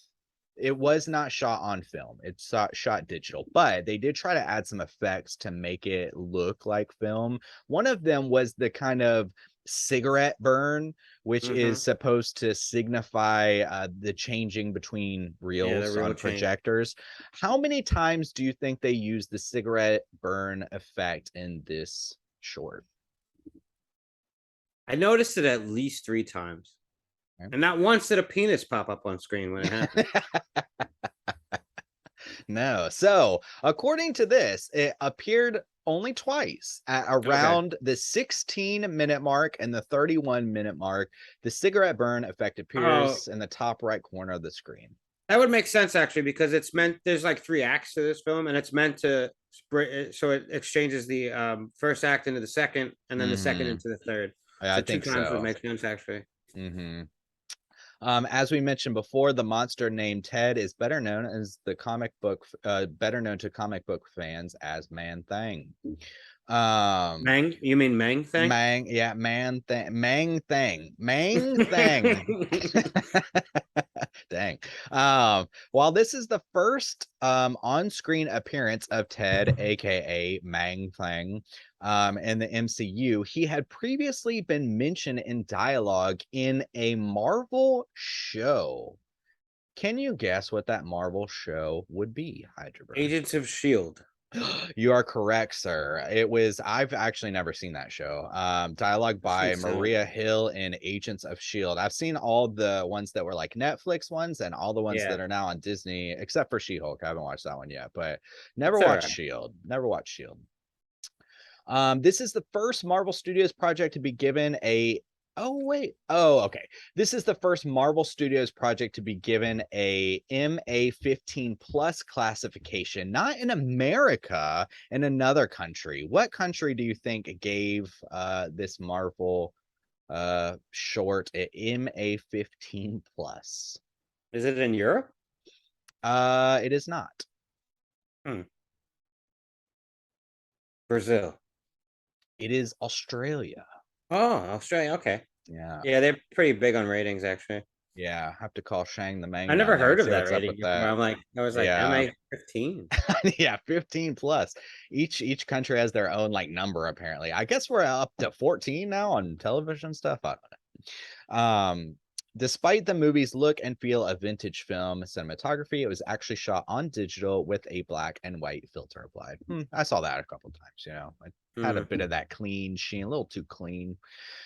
Speaker 1: it was not shot on film. It's shot digital, but they did try to add some effects to make it look like film. One of them was the kind of cigarette burn, which is supposed to signify the changing between reels on projectors. How many times do you think they used the cigarette burn effect in this short?
Speaker 2: I noticed it at least 3 times.
Speaker 1: Okay.
Speaker 2: And not once did a penis pop up on screen when it happened.
Speaker 1: No. So, according to this, it appeared only twice at around the 16-minute mark and the 31-minute mark. The cigarette burn effect appears in the top right corner of the screen.
Speaker 2: That would make sense, actually, because it's meant, there's like 3 acts to this film, and it's meant to, so it exchanges the first act into the second, and then the second into the third.
Speaker 1: I think
Speaker 2: 2 times
Speaker 1: so.
Speaker 2: would make sense, actually.
Speaker 1: As we mentioned before, the monster named Ted is better known to comic book fans as Man Thing.
Speaker 2: Mang? You mean Mang Thing?
Speaker 1: Mang, yeah, Mang Thing. Dang. While this is the first on-screen appearance of Ted, aka Mang Thing, in the MCU, he had previously been mentioned in dialogue in a Marvel show. Can you guess what that Marvel show would be, Hydraberg?
Speaker 2: Agents of S.H.I.E.L.D.
Speaker 1: You are correct, sir. I've actually never seen that show. Dialogue by Maria Hill in Agents of S.H.I.E.L.D. I've seen all the ones that were like Netflix ones and all the ones that are now on Disney, except for She-Hulk. I haven't watched that one yet, but never watched S.H.I.E.L.D. Never watched S.H.I.E.L.D. This is the first Marvel Studios project to be given a This is the first Marvel Studios project to be given a MA15 plus classification, not in America, in another country. What country do you think gave this Marvel short a MA15 plus?
Speaker 2: Is it in Europe?
Speaker 1: It is not.
Speaker 2: Brazil.
Speaker 1: It is Australia.
Speaker 2: Oh, Australia. Okay.
Speaker 1: Yeah.
Speaker 2: Yeah, they're pretty big on ratings, actually.
Speaker 1: Yeah, I have to call Shang the man.
Speaker 2: I never heard of that rating before. I was like,
Speaker 1: yeah.
Speaker 2: MA15.
Speaker 1: Yeah, 15 plus. Each country has their own like number, apparently. I guess we're up to 14 now on television stuff. I don't know. Despite the movie's look and feel of vintage film cinematography, it was actually shot on digital with a black and white filter applied. I saw that a couple times, you know. I had a bit of that clean sheen, a little too clean.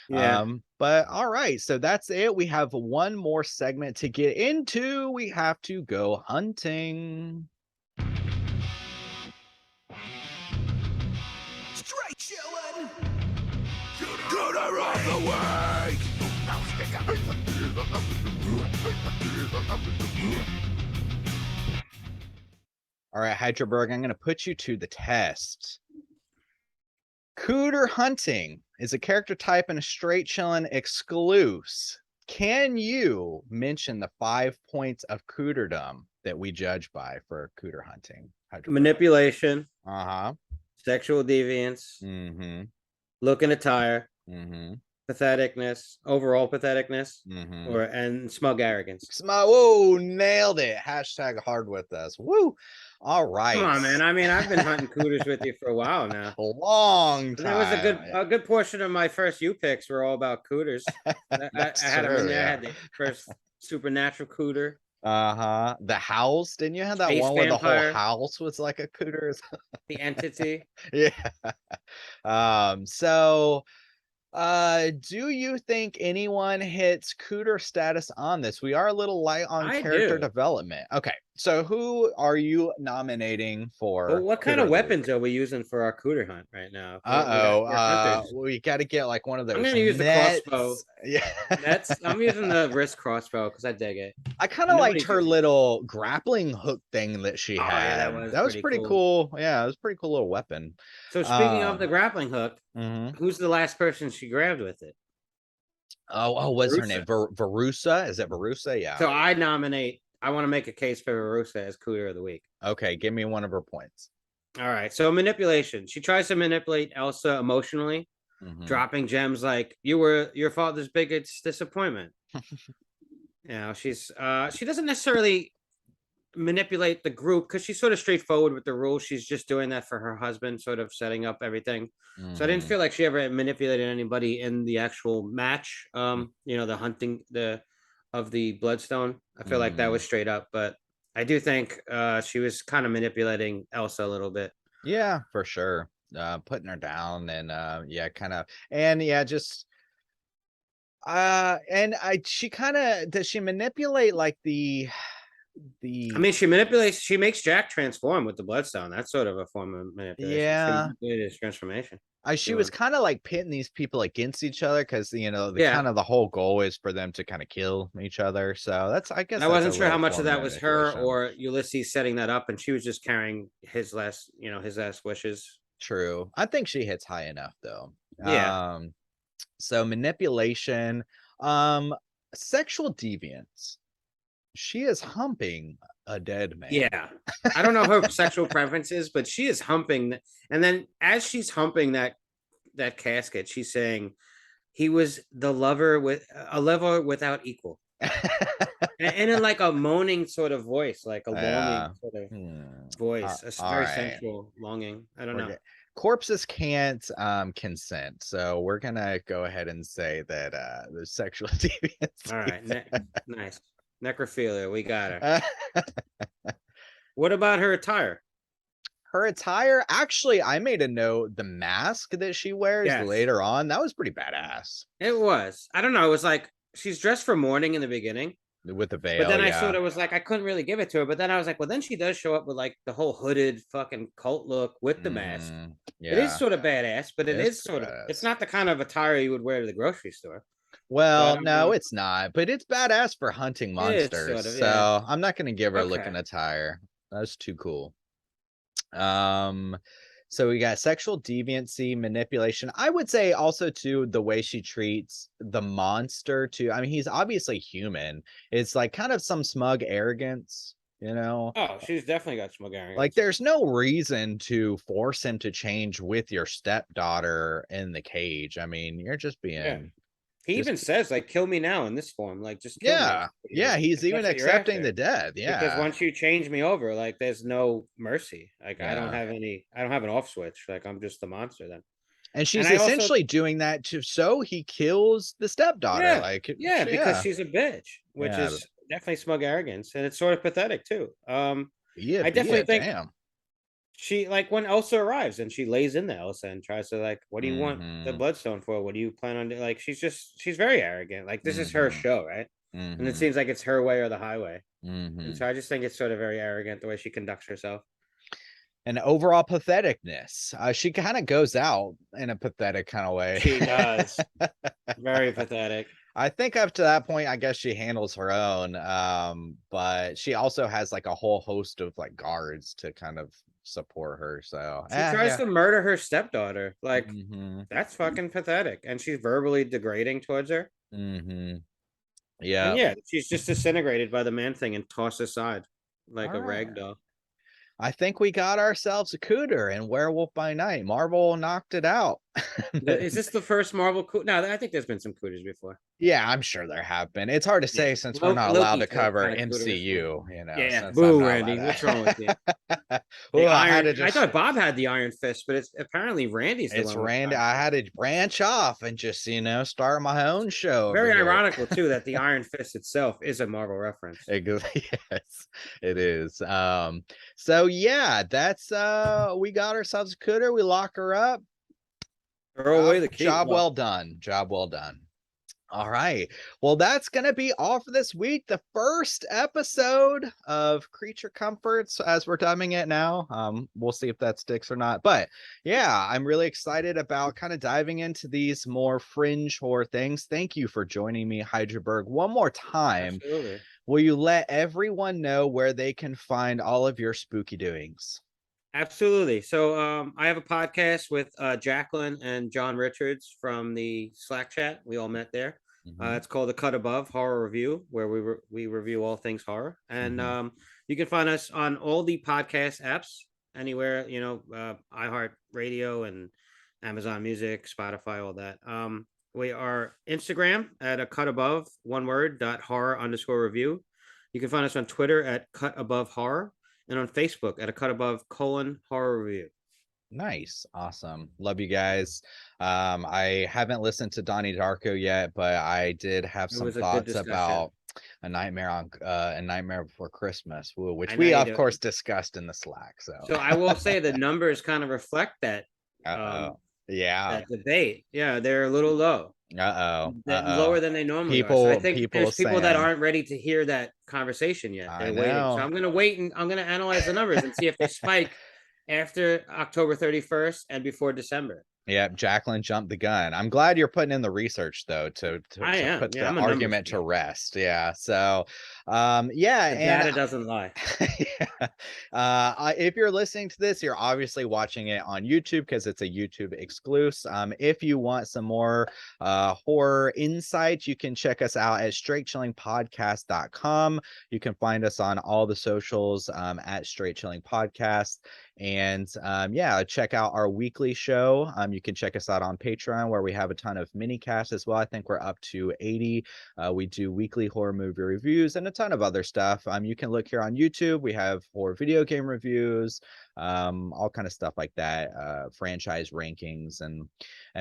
Speaker 2: Yeah.
Speaker 1: But all right, so that's it. We have one more segment to get into. We have to go hunting.
Speaker 4: Straight chillin'. Gooder of the week.
Speaker 1: All right, Hydraberg, I'm going to put you to the test. Cooter hunting is a character type in a straight chillin' exclusive. Can you mention the 5 points of cooterdom that we judge by for cooter hunting?
Speaker 2: Manipulation.
Speaker 1: Uh-huh.
Speaker 2: Sexual deviance.
Speaker 1: Mm-hmm.
Speaker 2: Look and attire.
Speaker 1: Mm-hmm.
Speaker 2: Patheticness. Overall patheticness.
Speaker 1: Mm-hmm.
Speaker 2: And smug arrogance.
Speaker 1: Whoa, nailed it. Hashtag hard with us. Woo. All right.
Speaker 2: Come on, man. I mean, I've been hunting cooters with you for a while now.
Speaker 1: A long time.
Speaker 2: There was a good portion of my first U picks were all about cooters. I had them in there. I had the first supernatural cooter.
Speaker 1: Uh-huh. The house. Didn't you have that one where the whole house was like a cooter?
Speaker 2: The entity.
Speaker 1: Yeah. So Do you think anyone hits cooter status on this? We are a little light on
Speaker 2: I
Speaker 1: character
Speaker 2: do.
Speaker 1: development. Okay, so who are you nominating
Speaker 2: Well,
Speaker 1: for
Speaker 2: what kind
Speaker 1: cooter
Speaker 2: of
Speaker 1: of the week?
Speaker 2: weapons are we using for our cooter hunt right now?
Speaker 1: Uh-oh,
Speaker 2: We're hunters.
Speaker 1: we got to get like one of
Speaker 2: I'm
Speaker 1: those
Speaker 2: gonna use the crossbow.
Speaker 1: nets. Yeah.
Speaker 2: That's I'm using the wrist crossbow because I dig it.
Speaker 1: I kind
Speaker 2: And
Speaker 1: of liked
Speaker 2: nobody's
Speaker 1: her
Speaker 2: using it.
Speaker 1: little grappling hook thing that she
Speaker 2: Oh yeah, that
Speaker 1: had.
Speaker 2: was
Speaker 1: That was
Speaker 2: pretty
Speaker 1: pretty
Speaker 2: cool.
Speaker 1: cool. Yeah, it was a pretty cool little weapon.
Speaker 2: So speaking of the
Speaker 1: Um,
Speaker 2: grappling hook,
Speaker 1: mhm.
Speaker 2: who's the last person she grabbed with it?
Speaker 1: What's her name?
Speaker 2: Verusa.
Speaker 1: Verusa? Is it Verusa? Yeah.
Speaker 2: So I nominate. I want to make a case for Verusa as cooter of the week.
Speaker 1: Okay, give me one of her points.
Speaker 2: All right. So manipulation. She tries to manipulate Elsa emotionally,
Speaker 1: Mhm.
Speaker 2: dropping gems like "You were your father's biggest disappointment." She doesn't necessarily manipulate the group because she's sort of straightforward with the rules. She's just doing that for her husband, sort of setting up everything. So I didn't
Speaker 1: Mhm.
Speaker 2: feel like she ever manipulated anybody in the actual match.
Speaker 1: Mm,
Speaker 2: The hunting of the bloodstone. I feel like that was
Speaker 1: mhm.
Speaker 2: straight up, but I do think she was kind of manipulating Elsa a little bit.
Speaker 1: Yeah, for sure. Putting her down and yeah, kind of and yeah, just and I she kind of does she manipulate like
Speaker 2: I
Speaker 1: the
Speaker 2: mean, she makes Jack transform with the bloodstone. That's sort of a form of manipulation. She
Speaker 1: yeah.
Speaker 2: manipulated his transformation.
Speaker 1: She
Speaker 2: You
Speaker 1: was
Speaker 2: want?
Speaker 1: kind of like pitting these people against each other because the
Speaker 2: Yeah,
Speaker 1: kind of the whole goal is for them to kind of kill each other. So that's I guess
Speaker 2: I
Speaker 1: that's a
Speaker 2: wasn't sure how
Speaker 1: little
Speaker 2: much of
Speaker 1: form of
Speaker 2: that was her
Speaker 1: manipulation.
Speaker 2: or Ulysses setting that up, and she was just carrying his last wishes.
Speaker 1: True. I think she hits high enough though.
Speaker 2: Yeah,
Speaker 1: So manipulation, um, sexual deviance. She is humping a dead man.
Speaker 2: yeah. I don't know her sexual preferences, but she is humping, and then as she's humping that casket, she's saying he was the lover with a lover without equal, and in like a moaning sort of voice, like a longing
Speaker 1: Yeah.
Speaker 2: sort of
Speaker 1: Hmm.
Speaker 2: voice,
Speaker 1: All
Speaker 2: very
Speaker 1: right.
Speaker 2: sensual longing. I don't
Speaker 1: We're
Speaker 2: know.
Speaker 1: good. Corpses can't consent, so we're gonna go ahead and say that the sexual
Speaker 2: All
Speaker 1: deviancy.
Speaker 2: right, nice necrophilia. We got her. What about her attire?
Speaker 1: Her attire, actually, I made a note. The mask that she wears
Speaker 2: Yes,
Speaker 1: later on, that was pretty badass.
Speaker 2: it was. I don't know. It was like she's dressed for mourning in the beginning,
Speaker 1: With the
Speaker 2: but
Speaker 1: veil,
Speaker 2: then I sort
Speaker 1: yeah.
Speaker 2: of was like, I couldn't really give it to her. But then I was like, well, then she does show up with like the whole hooded fucking cult look with the mask. It is
Speaker 1: Yeah,
Speaker 2: sort of badass, but it
Speaker 1: it's
Speaker 2: is
Speaker 1: pretty
Speaker 2: sort of. It's
Speaker 1: badass.
Speaker 2: not the kind of attire you would wear to the grocery store. So I
Speaker 1: Well,
Speaker 2: don't
Speaker 1: no,
Speaker 2: know.
Speaker 1: it's not, but it's badass for hunting
Speaker 2: It's
Speaker 1: monsters.
Speaker 2: sort of, yeah.
Speaker 1: So I'm not gonna give her a look
Speaker 2: Okay.
Speaker 1: in attire. That's too cool. Um, so we got sexual deviancy, manipulation. I would say also too the way she treats the monster too. I mean, he's obviously human. It's like kind of some smug arrogance, you know?
Speaker 2: Oh, she's definitely got smug
Speaker 1: Like
Speaker 2: arrogance.
Speaker 1: there's no reason to force him to change with your stepdaughter in the cage. I mean, you're just
Speaker 2: Yeah.
Speaker 1: being
Speaker 2: He
Speaker 1: just
Speaker 2: even says, like, kill me now in this form. Like, just kill me.
Speaker 1: yeah. Yeah, he's
Speaker 2: If
Speaker 1: even
Speaker 2: that's what you're
Speaker 1: accepting
Speaker 2: after.
Speaker 1: the death.
Speaker 2: Because
Speaker 1: Yeah.
Speaker 2: once you change me over, like, there's no mercy. Like,
Speaker 1: Yeah.
Speaker 2: I don't have an off switch. Like, I'm just the monster then.
Speaker 1: And
Speaker 2: And
Speaker 1: she's
Speaker 2: I also,
Speaker 1: essentially doing that to so he kills the stepdaughter.
Speaker 2: yeah,
Speaker 1: Like
Speaker 2: yeah, because
Speaker 1: yeah.
Speaker 2: she's a bitch, which
Speaker 1: Yeah.
Speaker 2: is definitely smug arrogance. And it's sort of pathetic, too.
Speaker 1: Yeah,
Speaker 2: I definitely
Speaker 1: yeah,
Speaker 2: think
Speaker 1: damn.
Speaker 2: she, like, when Elsa arrives and she lays into Elsa and tries to, like, what do you want the
Speaker 1: Mhm.
Speaker 2: bloodstone for? What do you plan on doing? Like, she's very arrogant. Like, this is her
Speaker 1: Mhm.
Speaker 2: show, right? And it
Speaker 1: Mhm.
Speaker 2: seems like it's her way or the highway. And
Speaker 1: Mhm.
Speaker 2: so I just think it's sort of very arrogant the way she conducts herself.
Speaker 1: And overall patheticness. She kind of goes out in a pathetic kind of way.
Speaker 2: She does. Very pathetic.
Speaker 1: I think up to that point, I guess she handles her own. But she also has like a whole host of like guards to kind of support her. So
Speaker 2: She tries
Speaker 1: yeah.
Speaker 2: to murder her stepdaughter. Like,
Speaker 1: Mhm.
Speaker 2: that's fucking pathetic. And she's verbally degrading towards her.
Speaker 1: Mhm.
Speaker 2: And
Speaker 1: Yeah.
Speaker 2: yeah, she's just disintegrated by the man thing and tossed aside like
Speaker 1: All
Speaker 2: a rag
Speaker 1: right.
Speaker 2: doll.
Speaker 1: I think we got ourselves a cooter in Werewolf by Night. Marvel knocked it out.
Speaker 2: Is this the first Marvel coup? No, I think there's been some cooters before.
Speaker 1: Yeah, I'm sure there have been. It's hard to
Speaker 2: Yeah.
Speaker 1: say since we're not allowed to
Speaker 2: Loki's
Speaker 1: cover
Speaker 2: kind of cooter before.
Speaker 1: MCU,
Speaker 2: Yeah.
Speaker 1: since I'm
Speaker 2: Boo,
Speaker 1: not
Speaker 2: Randy.
Speaker 1: allowed
Speaker 2: What's wrong with you?
Speaker 1: to.
Speaker 2: The
Speaker 1: Well, I had to
Speaker 2: iron. I
Speaker 1: just
Speaker 2: thought Bob had the Iron Fist, but it's apparently Randy's the
Speaker 1: it's
Speaker 2: one with the
Speaker 1: Randy.
Speaker 2: Iron
Speaker 1: I
Speaker 2: Fist.
Speaker 1: had to branch off and just, start my own show over
Speaker 2: Very
Speaker 1: here.
Speaker 2: ironical too that the Iron Fist itself is a Marvel reference.
Speaker 1: Yes, it is. So yeah, that's we got ourselves a cooter, we lock her up.
Speaker 2: Throw away the key.
Speaker 1: Job well done. Job well done. All right. Well, that's going to be all for this week. The first episode of Creature Comforts as we're dubbing it now. We'll see if that sticks or not. But yeah, I'm really excited about kind of diving into these more fringe horror things. Thank you for joining me, Hydraberg, one more time.
Speaker 2: Absolutely.
Speaker 1: Will you let everyone know where they can find all of your spooky doings?
Speaker 2: Absolutely. So I have a podcast with Jacqueline and John Richards from the Slack chat. We all met there. It's called The Cut Above Horror Review, where we review all things horror. And you can find us on all the podcast apps, anywhere, iHeart Radio and Amazon Music, Spotify, all that. We are Instagram at a cut above, one word, .horror_review. You can find us on Twitter at Cut Above Horror, and on Facebook at a cut above :horror review.
Speaker 1: Nice. Awesome. Love you guys. I haven't listened to Donnie Darko yet, but I did have some thoughts about A Nightmare Before Christmas, which we of course discussed in the Slack.
Speaker 2: So I will say the numbers kind of reflect that.
Speaker 1: That
Speaker 2: debate. Yeah, they're a little low. Lower than they normally are. So I think there's people that aren't ready to hear that conversation yet. They're waiting. So I'm gonna wait and I'm gonna analyze the numbers and see if they spike after October 31st and before December.
Speaker 1: Yeah, Jacqueline jumped the gun. I'm glad you're putting in the research though to put the argument to rest. Yeah. So yeah,
Speaker 2: the data doesn't lie.
Speaker 1: If you're listening to this, you're obviously watching it on YouTube because it's a YouTube exclusive. If you want some more horror insights, you can check us out at straightchillingpodcast.com. You can find us on all the socials at Straight Chilling Podcast. And yeah, check out our weekly show. You can check us out on Patreon, where we have a ton of mini casts as well. I think we're up to 80. We do weekly horror movie reviews and a ton of other stuff. You can look here on YouTube. We have horror video game reviews, all kind of stuff like that, franchise rankings and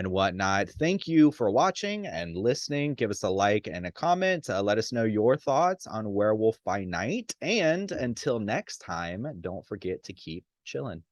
Speaker 1: whatnot. Thank you for watching and listening. Give us a like and a comment. Let us know your thoughts on Werewolf by Night. And until next time, don't forget to keep chilling.